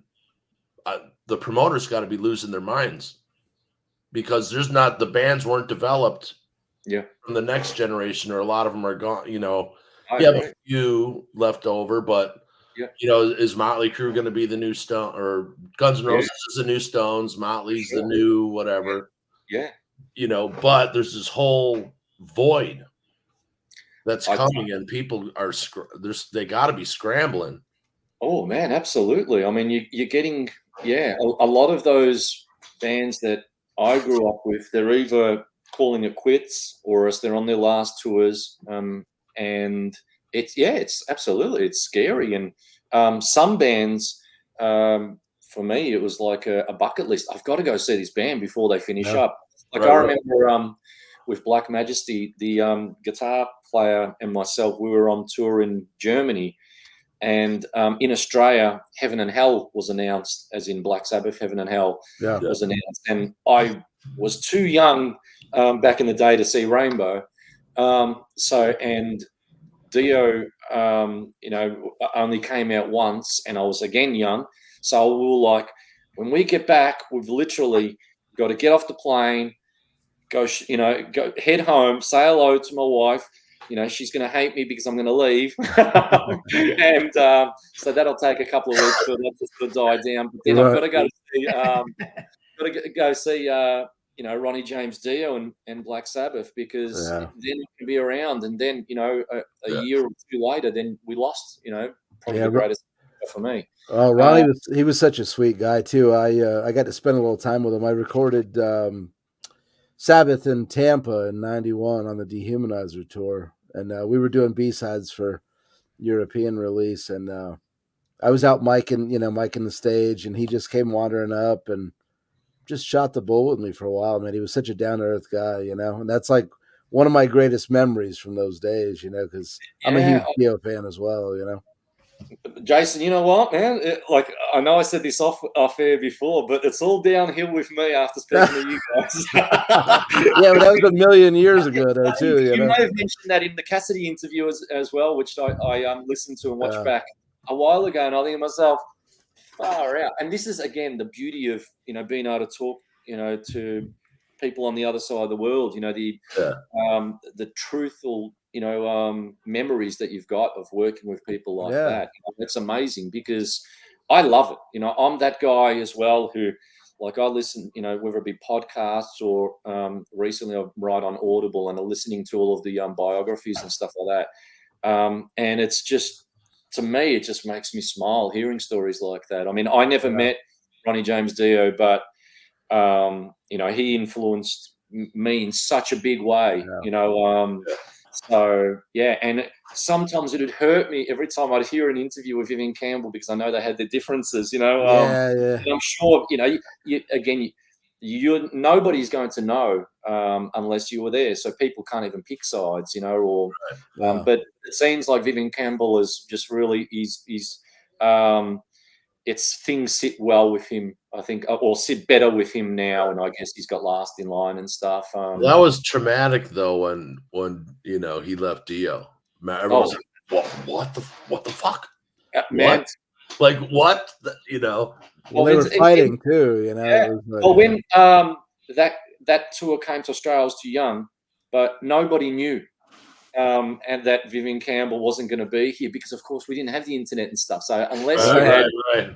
A: the promoters got to be losing their minds, because the bands weren't developed from the next generation, or a lot of them are gone. You have a few left over, but is Motley Crue going to be the new Stone, or Guns N' Roses is the new Stones, Motley's the new whatever? But there's this whole void that's coming, and people they got to be scrambling.
D: Oh man, absolutely. I mean, you're getting a lot of those bands that I grew up with, they're either calling it quits or else they're on their last tours. And it's absolutely, it's scary. And some bands, for me, it was like a bucket list. I've got to go see this band before they finish up. Like I remember with Black Majesty, the guitar player and myself, we were on tour in Germany. And in Australia, Heaven and Hell was announced, as in Black Sabbath, Heaven and Hell was announced. And I was too young back in the day to see Rainbow. And Dio, only came out once, and I was again young. So we were like, when we get back, we've literally got to get off the plane, go head home, say hello to my wife. She's going to hate me because I'm going to leave. And so that'll take a couple of weeks for that to sort of die down. But then I've got to go see, Ronnie James Dio and Black Sabbath, because then it can be around. And then, a year or two later, then we lost, probably the greatest for me.
B: Oh, Ronnie he was such a sweet guy too. I got to spend a little time with him. I recorded Sabbath in Tampa in '91 on the Dehumanizer tour, and we were doing B-sides for European release, and I was out miking the stage, and he just came wandering up and just shot the bull with me for a while. Man, he was such a down-to-earth guy, and that's like one of my greatest memories from those days, because I'm a huge Dio fan as well,
D: Jason, you know what, man? I know I said this off air before, but it's all downhill with me after speaking to you guys.
B: Yeah, but that was a million years ago, though, too.
D: You may have mentioned that in the Cassidy interview as well, which I listened to and watched back a while ago, and I think to myself, far out. And this is, again, the beauty of being able to talk to people on the other side of the world. The truthful memories that you've got of working with people like that. It's amazing, because I love it. I'm that guy as well who, like, I listen, whether it be podcasts or recently I write on Audible and I'm listening to all of the biographies and stuff like that. And it's just, to me, it just makes me smile hearing stories like that. I mean, I never met Ronnie James Dio, but he influenced me in such a big way. So and sometimes it'd hurt me every time I'd hear an interview with Vivian Campbell, because I know they had their differences. And I'm sure nobody's going to know unless you were there, so people can't even pick sides, but it seems like Vivian Campbell is just really it's things sit well with him, I think, or sit better with him now, and I guess he's got last in line and stuff.
A: That was traumatic though when he left Dio. Everyone was like, what the fuck?
D: Man.
A: What? Like what?
B: Well, they were fighting too.
D: When that tour came to Australia, I was too young, but nobody knew. And that Vivian Campbell wasn't going to be here, because, of course, we didn't have the internet and stuff. So unless you had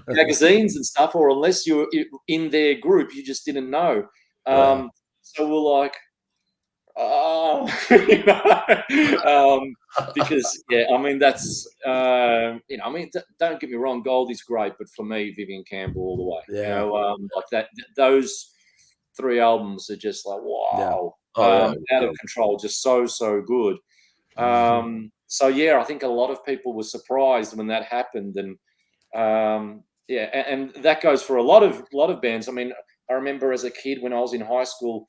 D: magazines and stuff, or unless you were in their group, you just didn't know. So we're like, because I mean that's don't get me wrong, Goldie's great, but for me, Vivian Campbell all the way. Like that, those 3 albums are just like wow, out of control, just so good. So I think a lot of people were surprised when that happened, and and that goes for a lot of bands. I mean, I remember as a kid when I was in high school,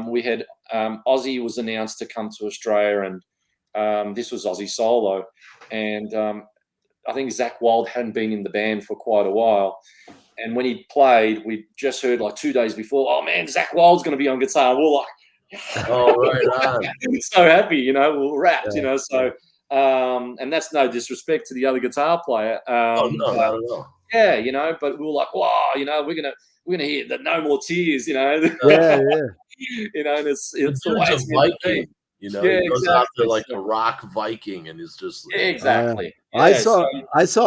D: we had Ozzy was announced to come to Australia, and this was Ozzy solo, and I think Zakk Wylde hadn't been in the band for quite a while. And when he played, we just heard like 2 days before, oh man, Zakk Wylde's going to be on guitar. And we're like,
A: right on.
D: So happy, we're wrapped, So, and that's no disrespect to the other guitar player.
A: No, not at all.
D: Yeah, but we were like, wow, we're gonna hear the No More Tears,
B: Yeah.
D: And it's the way it's meant to be.
A: He goes out there like a rock Viking, and is just
D: exactly.
B: I saw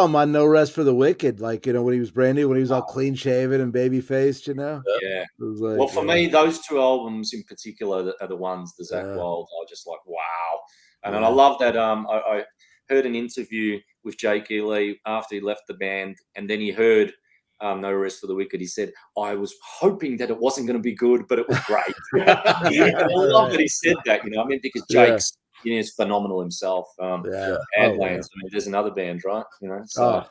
B: him on No Rest for the Wicked, like when he was brand new, when he was all clean shaven and baby faced,
D: Yeah.
B: It was like,
D: well, for me, those 2 albums in particular are the ones, the Zakk Wylde, are just like wow. And I love that. I heard an interview with Jake E. Lee after he left the band, and then he heard No Rest for the Wicked, he said, I was hoping that it wasn't going to be good, but it was great. And I love that he said that, you know, I mean, because Jake's, you know, is phenomenal himself. Badlands, I mean, there's another band, right? You know, so.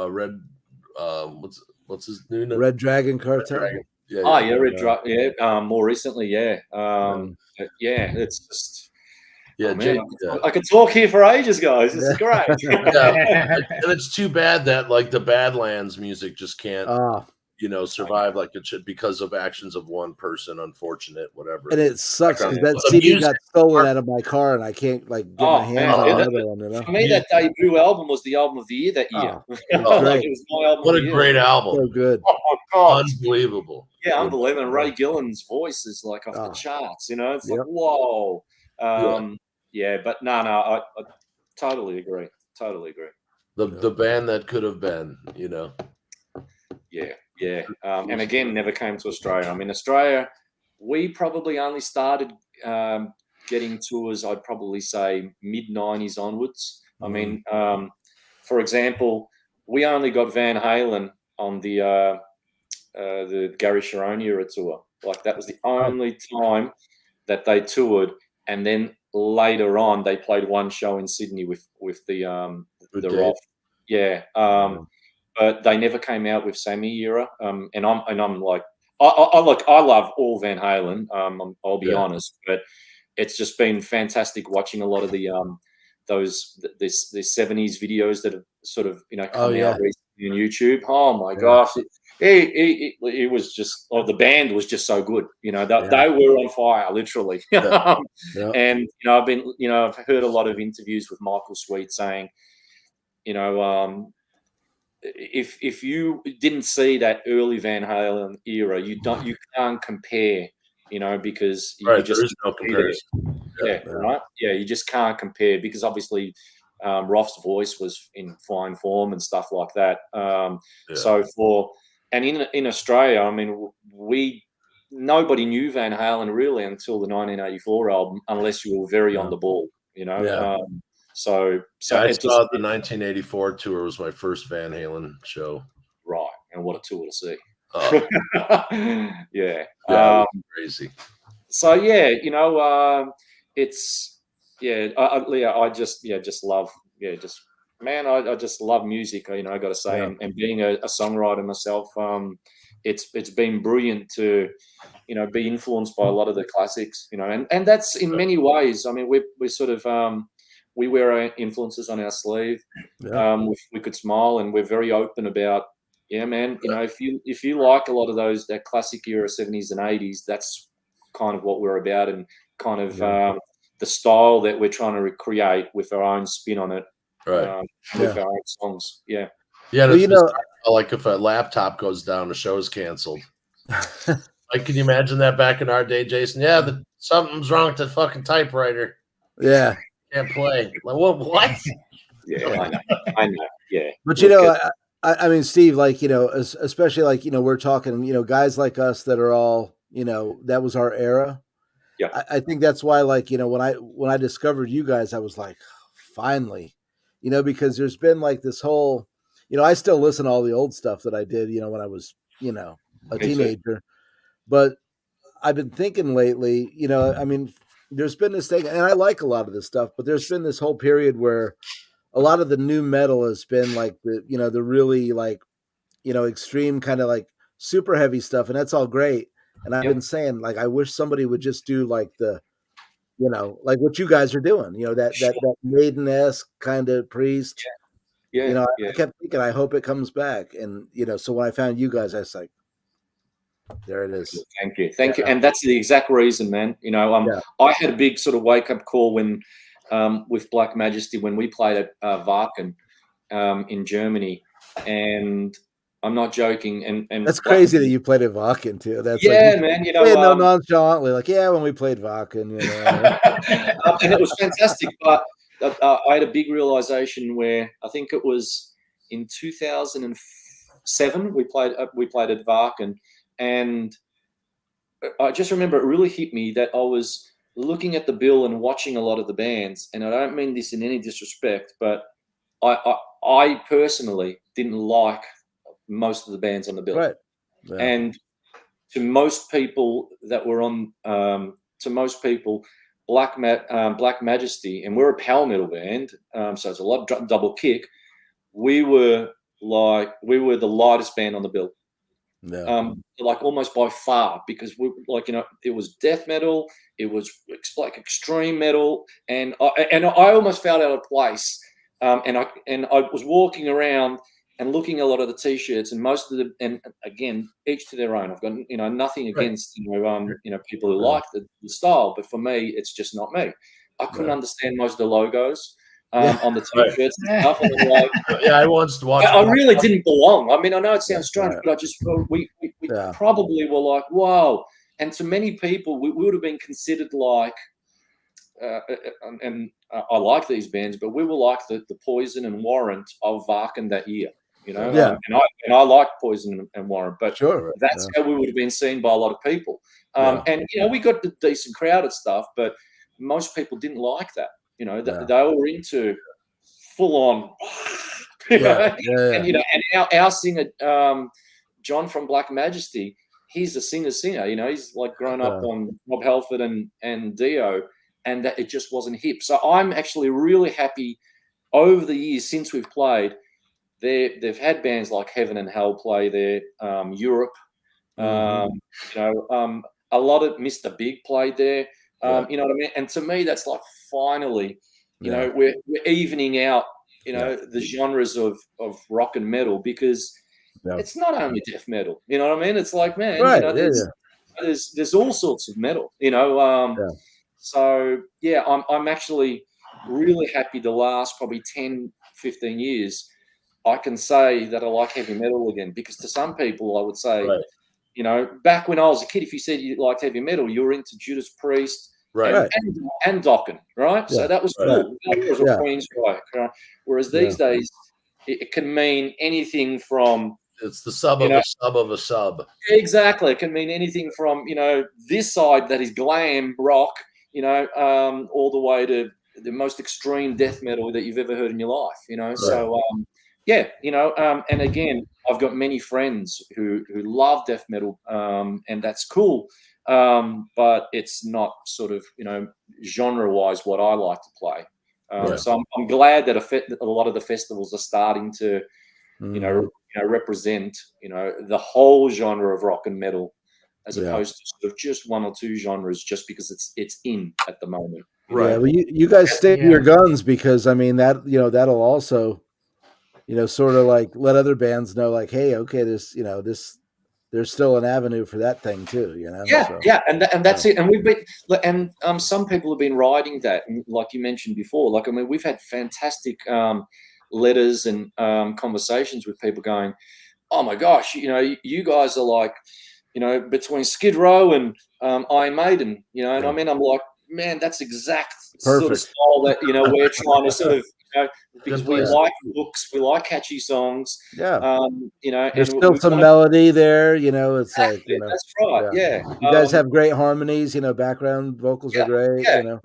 A: Red, what's his new name?
B: Red Dragon Cartel.
A: Red Dragon.
D: More recently, it's just.
A: Yeah,
D: oh, man, I could talk here for ages, guys. This is great.
A: And it's too bad that like the Badlands music just can't, you know, survive like it should because of actions of one person. Unfortunate, whatever.
B: And it sucks because that CD got stolen out of my car, and I can't like get my hands on another one. You know?
D: For me, that debut album was the album of the year that year. It was my album.
A: What a great album!
B: So good.
D: Oh my God,
A: unbelievable.
D: Yeah, unbelievable. And Ray Gillen's voice is like off the charts. You know, it's like whoa. But no, I totally agree.
A: The band that could have been, you know.
D: And again, never came to Australia. I mean, Australia, we probably only started getting tours, I'd probably say mid-90s onwards. I mean, for example, we only got Van Halen on the Gary Cherone era tour. Like that was the only time that they toured, and then later on they played one show in Sydney with the Roth. But they never came out with Sammy era. And I'm like, I love all Van Halen. I'll be honest, but it's just been fantastic watching a lot of the the 70s videos that have sort of, you know, come out recently on YouTube. Oh my gosh. It was just, the band was just so good. You know, they were on fire, literally. And, you know, I've heard a lot of interviews with Michael Sweet saying, you know, if you didn't see that early Van Halen era, you can't compare, you know, because you just,
A: there is no comparison.
D: Right. Yeah, you just can't compare because obviously Roth's voice was in fine form and stuff like that. So in Australia, I mean, nobody knew Van Halen really until the 1984 album, unless you were very on the ball, you know. So
A: I saw the 1984 tour was my first Van Halen show.
D: Right, and what a tour to see.
A: Crazy.
D: So you know, it's I just love I just love music. You know, I got to say, and being a songwriter myself, it's been brilliant to, you know, be influenced by a lot of the classics. You know, and that's in many ways. I mean, we're sort of we wear our influences on our sleeve. We could smile, and we're very open about. Yeah, man. You know, if you like a lot of that classic era 70s and 80s, that's kind of what we're about, and kind of the style that we're trying to recreate with our own spin on it, with our own songs. Yeah.
A: Well, you know, like if a laptop goes down, the show's canceled. Like, can you imagine that back in our day, Jason? Yeah, something's wrong with the fucking typewriter.
B: Yeah.
A: Can't play. Like, what?
D: Yeah, I know. Yeah.
B: But you know, I mean, Steve, like, you know, especially like, you know, we're talking, you know, guys like us that are all, you know, that was our era.
D: Yeah.
B: I think that's why, like, you know, when I discovered you guys, I was like, finally, you know, because there's been like this whole, you know, I still listen to all the old stuff that I did, you know, when I was, you know, a teenager, but I've been thinking lately, you know, I mean, there's been this thing, and I like a lot of this stuff, but there's been this whole period where a lot of the new metal has been like the really like, you know, extreme kind of like super heavy stuff. And that's all great. And I've been saying, like, I wish somebody would just do like the, you know, like what you guys are doing, you know, that Maiden-esque kind of Priest. You know, I kept thinking, I hope it comes back. And, you know, so when I found you guys, I was like, there it is.
D: Thank you. And that's the exact reason, man. You know, I had a big sort of wake up call when, with Black Majesty, when we played at Wacken in Germany, and I'm not joking. And
B: that's crazy that you played at Wacken too. That's
D: man. You know,
B: nonchalantly, like, when we played Wacken, you know,
D: and it was fantastic. But I had a big realization where I think it was in 2007 we played at Wacken, and I just remember it really hit me that I was looking at the bill and watching a lot of the bands, and I don't mean this in any disrespect, but I personally didn't like most of the bands on the bill.
B: Right. Yeah.
D: And to most people that were on, Black Majesty, and we're a power metal band, so it's a lot of double kick. We were the lightest band on the bill.
B: Yeah.
D: Like almost by far, because we it was death metal, it was like extreme metal, and I almost felt out of place. And I was walking around and looking at a lot of the t-shirts, and most of the, and again, each to their own. I've got nothing against people who like the style, but for me, it's just not me. I couldn't understand most of the logos. On the t-shirts and stuff. And I'm like,
A: I once watched.
D: I really didn't belong. I mean, I know it sounds strange, but I just we probably were like, wow. And to many people, we would have been considered like, and I like these bands, but we were like the Poison and Warrant of Varkin that year,
B: Yeah.
D: And I like Poison and Warrant, but
B: Sure.
D: that's how we would have been seen by a lot of people. And we got the decent crowded stuff, but most people didn't like that. They were into full on, and our singer, John from Black Majesty, he's a singer. He's like grown up on Rob Halford and Dio, and that it just wasn't hip. So I'm actually really happy over the years since we've played. They've had bands like Heaven and Hell play there, Europe, a lot of Mr. Big played there. You know what I mean? And to me, that's like finally, we're evening out, the genres of rock and metal, because it's not only death metal. You know what I mean? It's like, man, there's all sorts of metal. So yeah, I'm actually really happy. The last probably 10, 15 years, I can say that I like heavy metal again, because to some people, I would say, back when I was a kid, if you said you liked heavy metal, you were into Judas Priest. And Dokken, right? So that was cool. It was a Queensryche. Whereas these days, it can mean anything from...
A: It's the sub of a sub of a sub.
D: Exactly. It can mean anything from, this side that is glam rock, all the way to the most extreme death metal that you've ever heard in your life, So, and again, I've got many friends who love death metal, and that's cool. But it's not sort of, genre-wise what I like to play. So I'm glad that a lot of the festivals are starting to, represent, the whole genre of rock and metal, as opposed to sort of just one or two genres, just because it's in at the moment.
B: Right. Yeah, well, you guys stay to your guns, because I mean that that'll also, sort of like let other bands know, like, hey, okay, there's still an avenue for that thing too,
D: and that's it. And we've been, and some people have been riding that, and like you mentioned before, like, I mean, we've had fantastic letters and conversations with people going, oh my gosh, you guys are like, between Skid Row and Iron Maiden, and I mean, I'm like, man, that's exact sort of style that we're trying to sort of, because we like hooks, we like catchy songs.
B: There's still some melody there. It's like
D: that's right.
B: You guys have great harmonies. Background vocals are great.
D: And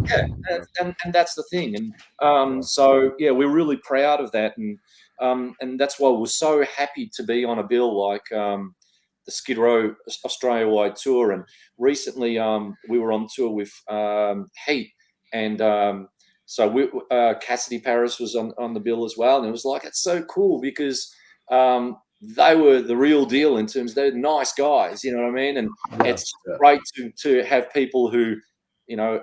D: that's the thing. And so we're really proud of that, and that's why we're so happy to be on a bill like the Skid Row Australia-wide tour. And recently we were on tour with Heat, and so Cassidy Paris was on the bill as well. And it was like, it's so cool, because they were the real deal in terms, they're nice guys, you know what I mean? And it's great to have people who,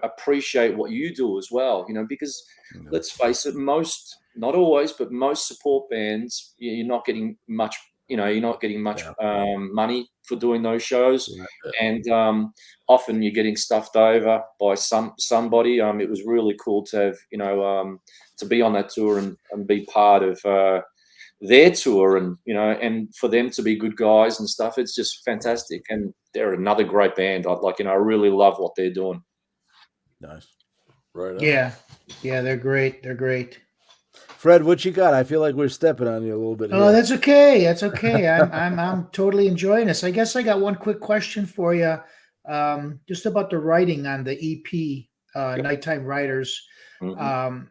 D: appreciate what you do as well, because let's face it, most, not always, but most support bands, you're not getting much, money for doing those shows. And often you're getting stuffed over by somebody. It was really cool to have, to be on that tour and be part of their tour, and, and for them to be good guys and stuff. It's just fantastic. And they're another great band. I really love what they're doing.
B: Nice.
A: Right on.
C: Yeah, they're great. They're great.
B: Fred, what you got? I feel like we're stepping on you a little bit here.
C: Oh, that's okay. That's okay. I'm totally enjoying this. I guess I got one quick question for you, just about the writing on the EP, Nighttime Riders. I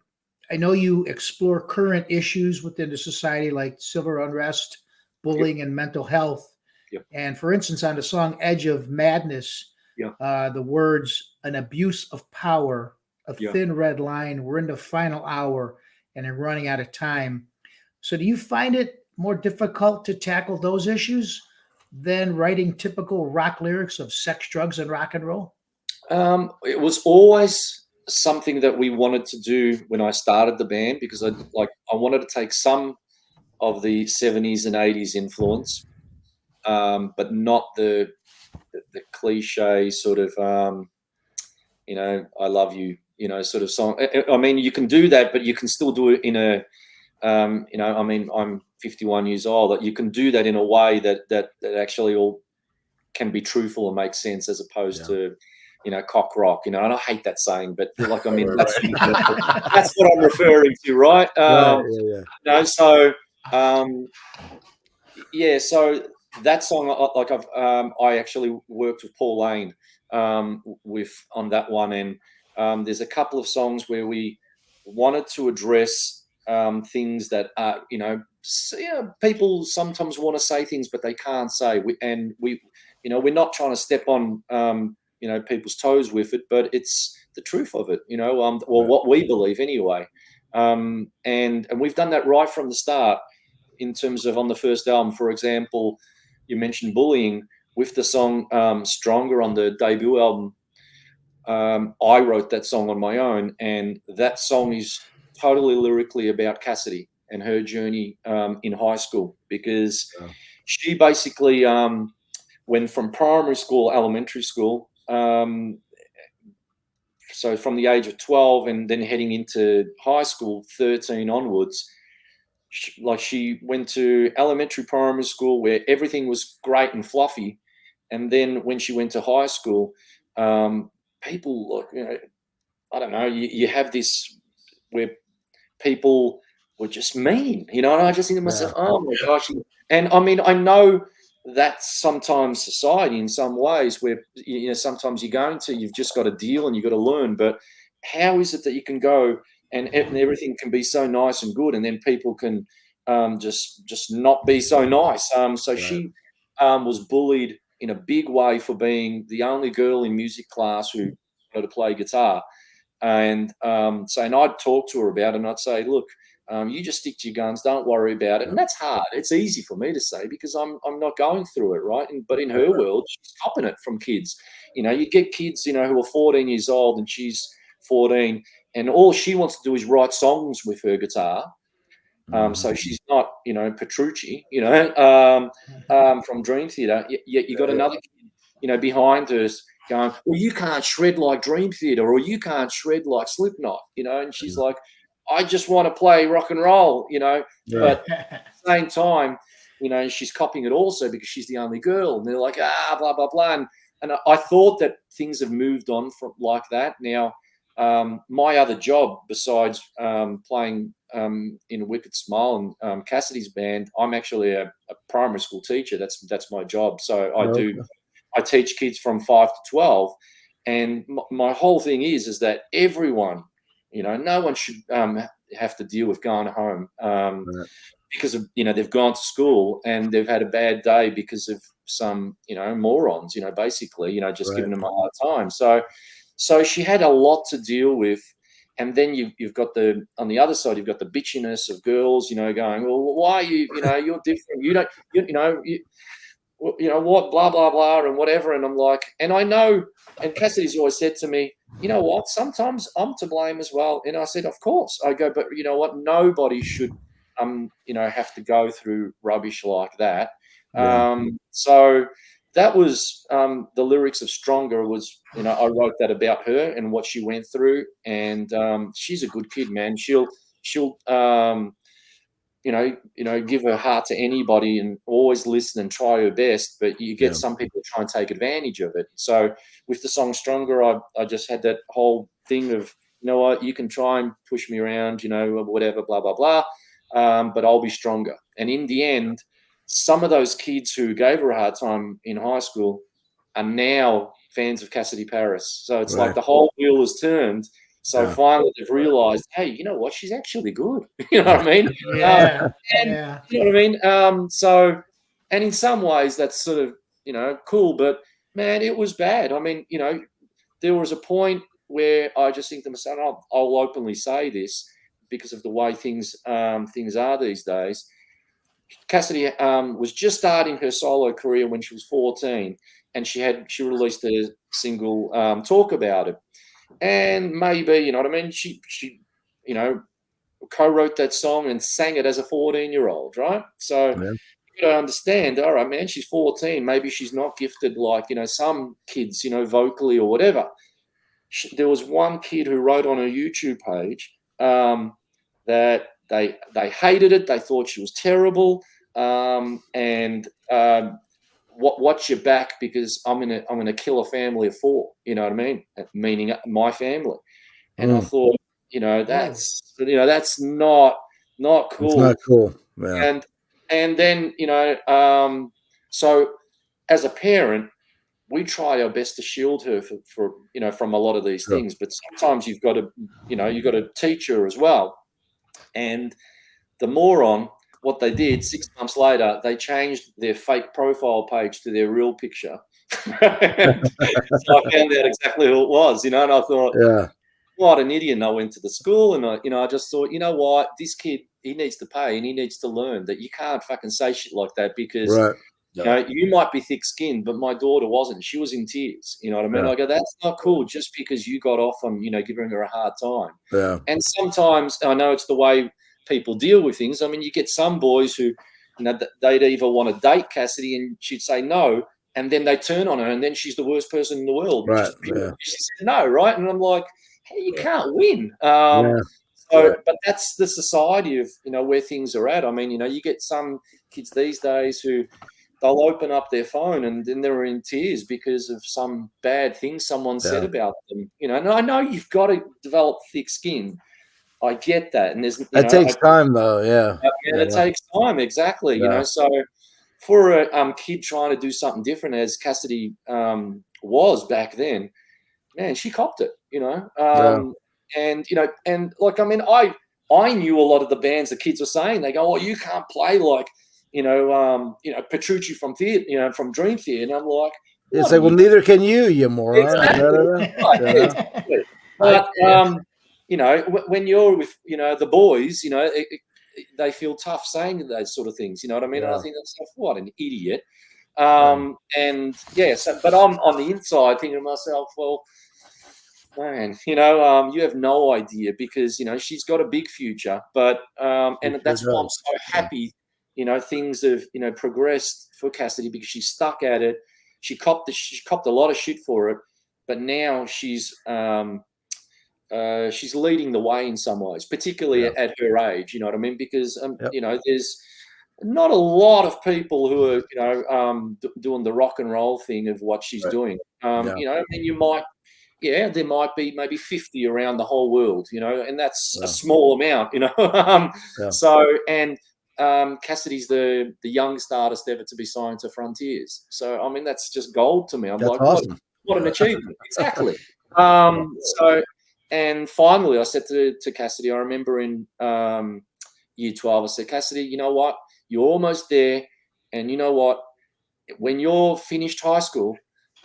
C: know you explore current issues within the society, like civil unrest, bullying and mental health.
D: Yep.
C: And for instance, on the song Edge of Madness, the words, an abuse of power, a thin red line, we're in the final hour and I'm running out of time. So do you find it more difficult to tackle those issues than writing typical rock lyrics of sex, drugs, and rock and roll?
D: It was always something that we wanted to do when I started the band, because I wanted to take some of the 70s and 80s influence, but not the cliche sort of, I love you, sort of song. I mean, you can do that, but you can still do it in a, I mean, I'm 51 years old, that you can do that in a way that actually all can be truthful and make sense, as opposed to, cock rock, and I hate that saying, but like, I mean, that's what I'm referring to, right? So that song, I actually worked with Paul Lane on that one, and there's a couple of songs where we wanted to address things that are, people sometimes want to say things but they can't say, we're not trying to step on people's toes with it, but it's the truth of it, what we believe anyway. And we've done that right from the start. In terms of on the first album, for example, you mentioned bullying. With the song Stronger on the debut album, I wrote that song on my own, and that song is totally lyrically about Cassidy and her journey in high school, because she basically went from primary school, elementary school, so from the age of 12 and then heading into high school, 13 onwards, she went to elementary, primary school where everything was great and fluffy. And then when she went to high school, people, I don't know, you have this where people were just mean, and I just think to myself, oh my gosh. And I mean, I know that's sometimes society in some ways where, sometimes you've just got to deal and you've got to learn. But how is it that you can go and everything can be so nice and good, and then people can just not be so nice? She was bullied in a big way for being the only girl in music class who knew to play guitar. And I'd talk to her about it, and I'd say, look, you just stick to your guns, don't worry about it. And that's hard. It's easy for me to say because I'm not going through it, right? But in her world, she's copping it from kids. You get kids, who are 14 years old and she's 14, and all she wants to do is write songs with her guitar. So she's not, Petrucci, from Dream Theater. Yet you got another kid, behind her going, well, you can't shred like Dream Theater, or you can't shred like Slipknot, and she's like, I just want to play rock and roll, but at the same time, she's copying it also because she's the only girl, and they're like, blah, blah, blah. And I thought that things have moved on from like that. Now, my other job besides playing in Wicked Smile and Cassidy's band, I'm actually a primary school teacher. That's my job. So I teach kids from 5 to 12, and my whole thing is that everyone, no one should have to deal with going home because of, they've gone to school and they've had a bad day because of some, morons, basically, just giving them a hard time. So she had a lot to deal with. And then you've got on the other side, you've got the bitchiness of girls, going, well, why are you, you're different. You don't, what, blah, blah, blah, and whatever. And I'm like, and I know, and Cassidy's always said to me, you know what, sometimes I'm to blame as well. And I said, of course. I go, but you know what, nobody should, have to go through rubbish like that. So that was the lyrics of Stronger was, I wrote that about her and what she went through. And she's a good kid, man. She'll give her heart to anybody and always listen and try her best. But you get some people try and take advantage of it. So with the song Stronger, I just had that whole thing of, you know what, you can try and push me around, whatever, blah, blah, blah. But I'll be stronger. And in the end, some of those kids who gave her a hard time in high school are now fans of Cassidy Paris. So it's like the whole wheel has turned. So finally they've realized, hey, you know what? She's actually good. You know what I mean? You know what I mean? So And in some ways, that's sort of, cool. But, man, it was bad. I mean, there was a point where I just think to myself, I'll openly say this because of the way things are these days. Cassidy was just starting her solo career when she was 14, and she released a single, Talk About It. And maybe, you know what I mean, she co-wrote that song and sang it as a 14-year-old, right? So you got to understand, all right, man, she's 14. Maybe she's not gifted like, some kids, vocally or whatever. There was one kid who wrote on her YouTube page that they hated it. They thought she was terrible. Watch your back because I'm gonna kill a family of 4. You know what I mean? Meaning my family. And I thought, that's not cool.
B: It's not cool. Yeah.
D: And then so as a parent, we try our best to shield her from a lot of these things, but sometimes you've got to teach her as well. And the moron, what they did 6 months later, they changed their fake profile page to their real picture. So I found out exactly who it was, and I thought, what an idiot. And I went to the school and I just thought, you know what, this kid, he needs to pay and he needs to learn that you can't fucking say shit like that because you might be thick-skinned, but my daughter wasn't. She was in tears. You know what I mean? I go, that's not cool just because you got off on, giving her a hard time.
B: Yeah.
D: And sometimes I know it's the way people deal with things. I mean, you get some boys who, they'd either want to date Cassidy and she'd say no, and then they turn on her and then she's the worst person in the world.
B: Right.
D: She said no, right? And I'm like, hey, you can't win. But that's the society of, where things are at. I mean, you get some kids these days who they'll open up their phone and then they're in tears because of some bad thing someone said about them. And I know you've got to develop thick skin. I get that. And
B: that takes time though.
D: It takes time. Exactly. So for a kid trying to do something different as Cassidy was back then, man, she copped it, and like, I mean, I knew a lot of the bands the kids were saying. They go, oh, you can't play like, Petrucci from theater, from Dream Theater. And I'm like,
B: it's like, well, neither can you moron.
D: Exactly. But, when you're with, the boys, they feel tough saying those sort of things. You know what I mean? And I think that's what an idiot. And but I'm on the inside thinking to myself, well, man, you have no idea because, she's got a big future, but, and that's why I'm so happy, things have, progressed for Cassidy because she stuck at it. She copped a lot of shit for it, but now she's leading the way in some ways, particularly at her age, you know what I mean? Because, there's not a lot of people who are, doing the rock and roll thing of what she's doing. I mean, there might be maybe 50 around the whole world, and that's a small amount, So, and Cassidy's the youngest artist ever to be signed to Frontiers. So, I mean, that's just gold to me. I'm like,
B: awesome.
D: what an achievement. Exactly. So, and finally I said to Cassidy, I remember in year 12, I said, Cassidy, you know what? You're almost there. And you know what? When you're finished high school,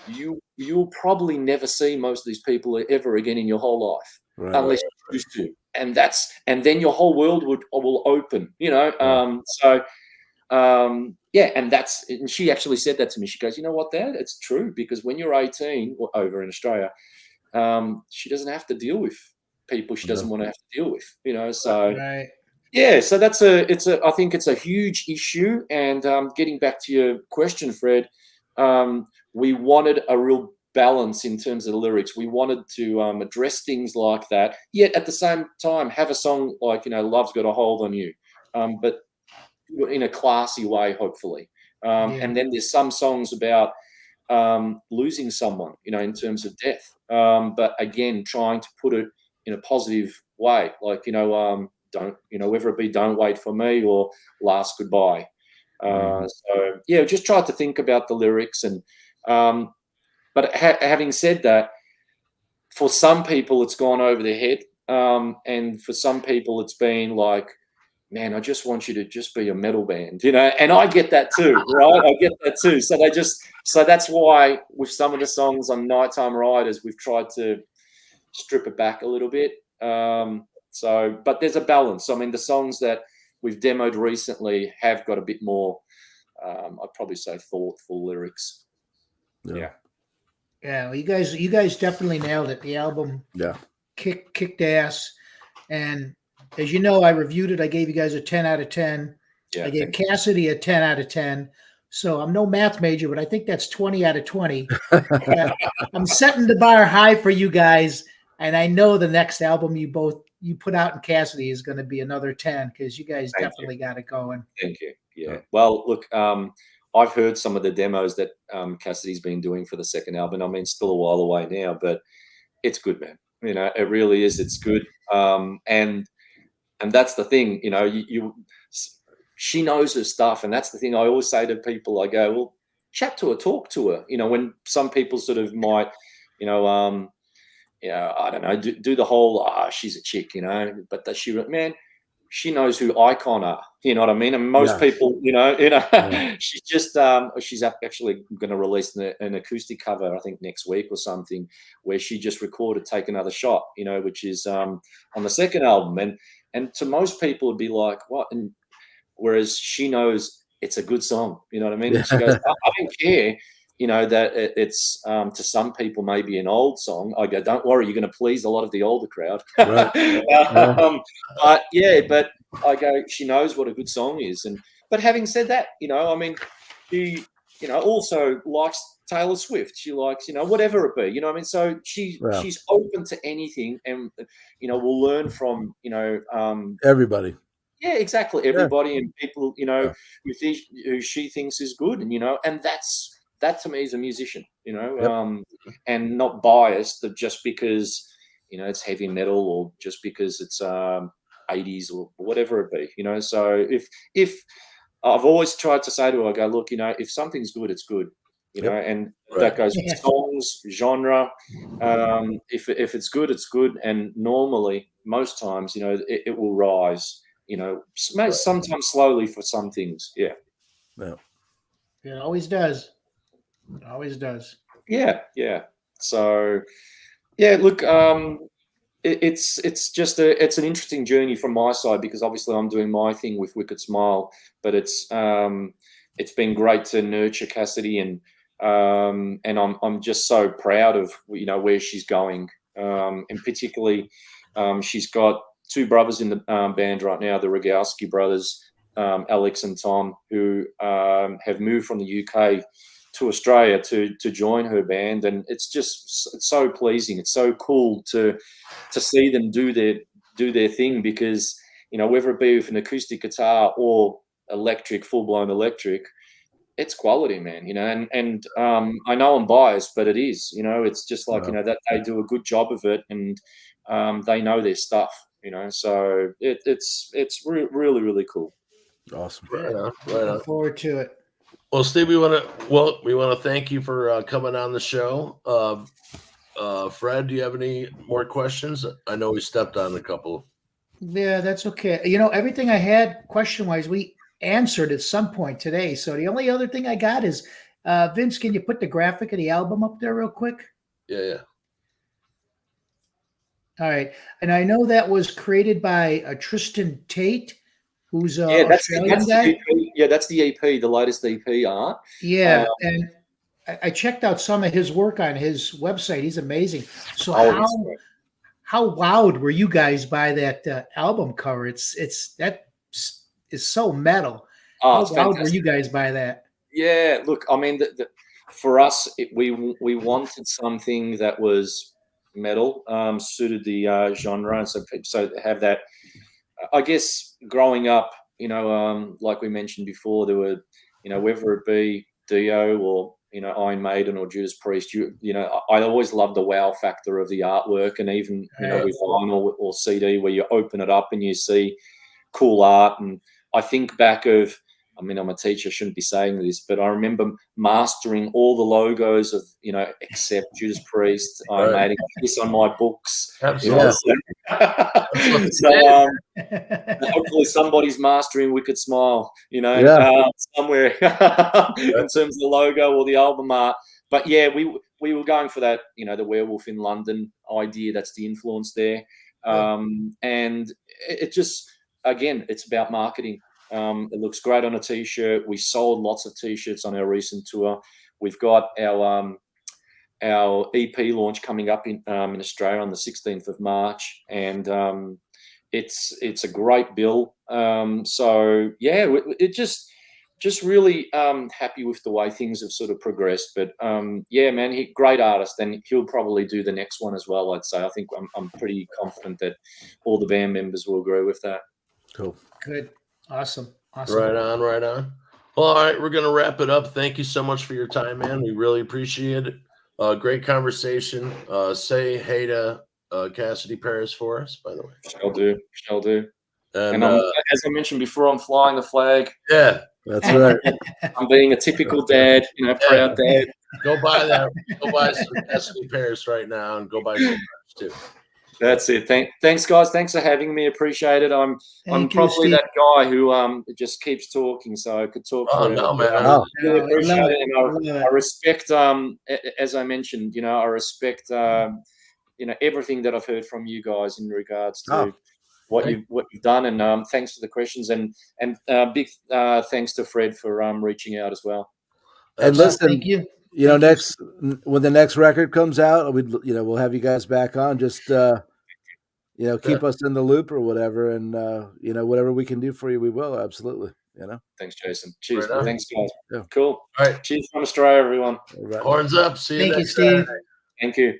D: you'll probably never see most of these people ever again in your whole life, unless you choose to. And then your whole world will open, and she actually said that to me. She goes, you know what, Dad? It's true, because when you're 18 or over in Australia, she doesn't have to deal with people she doesn't want to have to deal with, so.
C: Right.
D: Yeah, so I think it's a huge issue. And getting back to your question, Fred, we wanted a real balance in terms of the lyrics. We wanted to address things like that, yet at the same time have a song like, Love's Got a Hold on You, but in a classy way, hopefully. And then there's some songs about losing someone, in terms of death. But again, trying to put it in a positive way, like, don't, whether it be Don't Wait for Me or Last Goodbye. Just tried to think about the lyrics. And but having said that, for some people it's gone over their head, and for some people it's been like man, I just want you to just be a metal band, you know, and I get that too, right? I get that too. So that's why with some of the songs on Nighttime Riders, we've tried to strip it back a little bit. But there's a balance. I mean, the songs that we've demoed recently have got a bit more, I'd probably say, thoughtful lyrics. Yeah.
C: Well, you guys definitely nailed it. The album, kicked ass, and as you know, I reviewed it. I gave you guys a 10 out of 10.
D: Yeah,
C: I gave Cassidy a 10 out of 10. So I'm no math major, but I think that's 20 out of 20. I'm setting the bar high for you guys, and I know the next album you put out in Cassidy is going to be another 10 because you guys definitely got it going.
D: Thank you. Yeah. Well, look, I've heard some of the demos that Cassidy's been doing for the second album. I mean, it's still a while away now, but it's good, man. You know, it really is. It's good. And that's the thing, you know, she knows her stuff. And that's the thing I always say to people. I go, well, chat to her, talk to her. You know, when some people sort of might, I don't know, do the whole, she's a chick, you know, but she knows who Icon are. You know what I mean? And most people, she's just, she's actually going to release an acoustic cover, I think next week or something, where she just recorded Take Another Shot, you know, which is on the second album. And to most people it'd be like, what? And whereas she knows it's a good song, you know what I mean? And she goes, I don't care, you know, that it's to some people maybe an old song. I go, don't worry, you're going to please a lot of the older crowd. But I go, she knows what a good song is. But having said that, you know, I mean, she, you know, also likes Taylor Swift. She likes, you know, whatever it be, you know what I mean? So she's open to anything, and, you know, we'll learn from, you know,
B: everybody.
D: Yeah, exactly. Everybody and people, you know, who she thinks is good. And, you know, and that to me is a musician, you know, and not biased just because, you know, it's heavy metal or just because it's 80s or whatever it be, you know. So if I've always tried to say to her, I go, look, you know, if something's good, it's good, you know, and that goes with songs, genre. If it's good, it's good. And normally, most times, you know, it will rise, you know, sometimes slowly for some things. Yeah.
C: It always does. It always does.
D: Yeah. So, yeah, look, it's just it's an interesting journey from my side, because obviously I'm doing my thing with Wicked Smile, but it's been great to nurture Cassidy, and I'm just so proud of, you know, where she's going, and particularly she's got two brothers in the band right now, the Rogowski brothers, Alex and Tom, who have moved from the UK to Australia to join her band, and it's so pleasing. It's so cool to see them do their thing, because, you know, whether it be with an acoustic guitar or full blown electric, it's quality, man. You know, and I know I'm biased, but it is. You know, it's just like, you know, that they do a good job of it, and they know their stuff. You know, so it's really, really cool.
B: Awesome.
C: Looking forward to it.
A: Well, Steve, we want to thank you for coming on the show. Fred, do you have any more questions? I know we stepped on a couple.
C: Yeah, that's okay. You know, everything I had question-wise, we answered at some point today. So the only other thing I got is, Vince, can you put the graphic of the album up there real quick?
A: Yeah.
C: All right. And I know that was created by Tristan Tate, who's an Australian guy.
D: That's the EP, the latest EP art.
C: Yeah, and I checked out some of his work on his website. He's amazing. So how wowed were you guys by that album cover? That is so metal. How wowed were you guys by that?
D: Yeah, look, I mean, for us, we wanted something that was metal, suited the genre, and so have that. I guess growing up, you know, like we mentioned before, there were, you know, whether it be Dio or, you know, Iron Maiden or Judas Priest, you know, I always loved the wow factor of the artwork, and even, you know, with vinyl or CD, where you open it up and you see cool art. And I think back of, I mean, I'm a teacher, I shouldn't be saying this, but I remember mastering all the logos of, you know, except Judas Priest, Iron Maiden, this on my books.
A: Absolutely.
D: So hopefully somebody's mastering Wicked Smile, somewhere in terms of the logo or the album art. But yeah, we were going for that, the Werewolf in London idea. That's the influence there. And it just, again, it's about marketing. It looks great on a T-shirt. We sold lots of T-shirts on our recent tour. We've got our EP launch coming up in Australia on the 16th of March, and it's a great bill. So yeah, it just really happy with the way things have sort of progressed. But yeah, man, great artist, and he'll probably do the next one as well. I'd say. I think I'm pretty confident that all the band members will agree with that.
B: Cool.
C: Good. Awesome.
A: Right on. Well, all right, we're gonna wrap it up. Thank you so much for your time, man. We really appreciate it. Great conversation. Say hey to Cassidy Paris for us, by the way.
D: Shall do. And as I mentioned before, I'm flying the flag.
A: Yeah,
B: that's right.
D: I'm being a typical dad, proud dad.
A: Go buy that. Go buy some Cassidy Paris right now, and go buy some merch too.
D: That's it. Thanks, guys. Thanks for having me. Appreciate it. I'm probably that guy who just keeps talking, so I could talk forever.
A: No, man.
D: I really appreciate it, and I respect. As I mentioned, I respect. Everything that I've heard from you guys in regards to what you've done, and thanks for the questions, and big thanks to Fred for reaching out as well.
B: And listen,
C: thank you.
B: When the next record comes out, we'll have you guys back on. Just keep us in the loop or whatever, and whatever we can do for you, we will absolutely.
D: Thanks, Jason. Cheers.
A: Right
D: Thanks, guys.
B: Yeah.
D: Cool.
A: All right.
D: Cheers from Australia, everyone.
A: Horns up. See you.
C: Thank you,
A: next
C: Steve.
A: Saturday.
D: Thank you.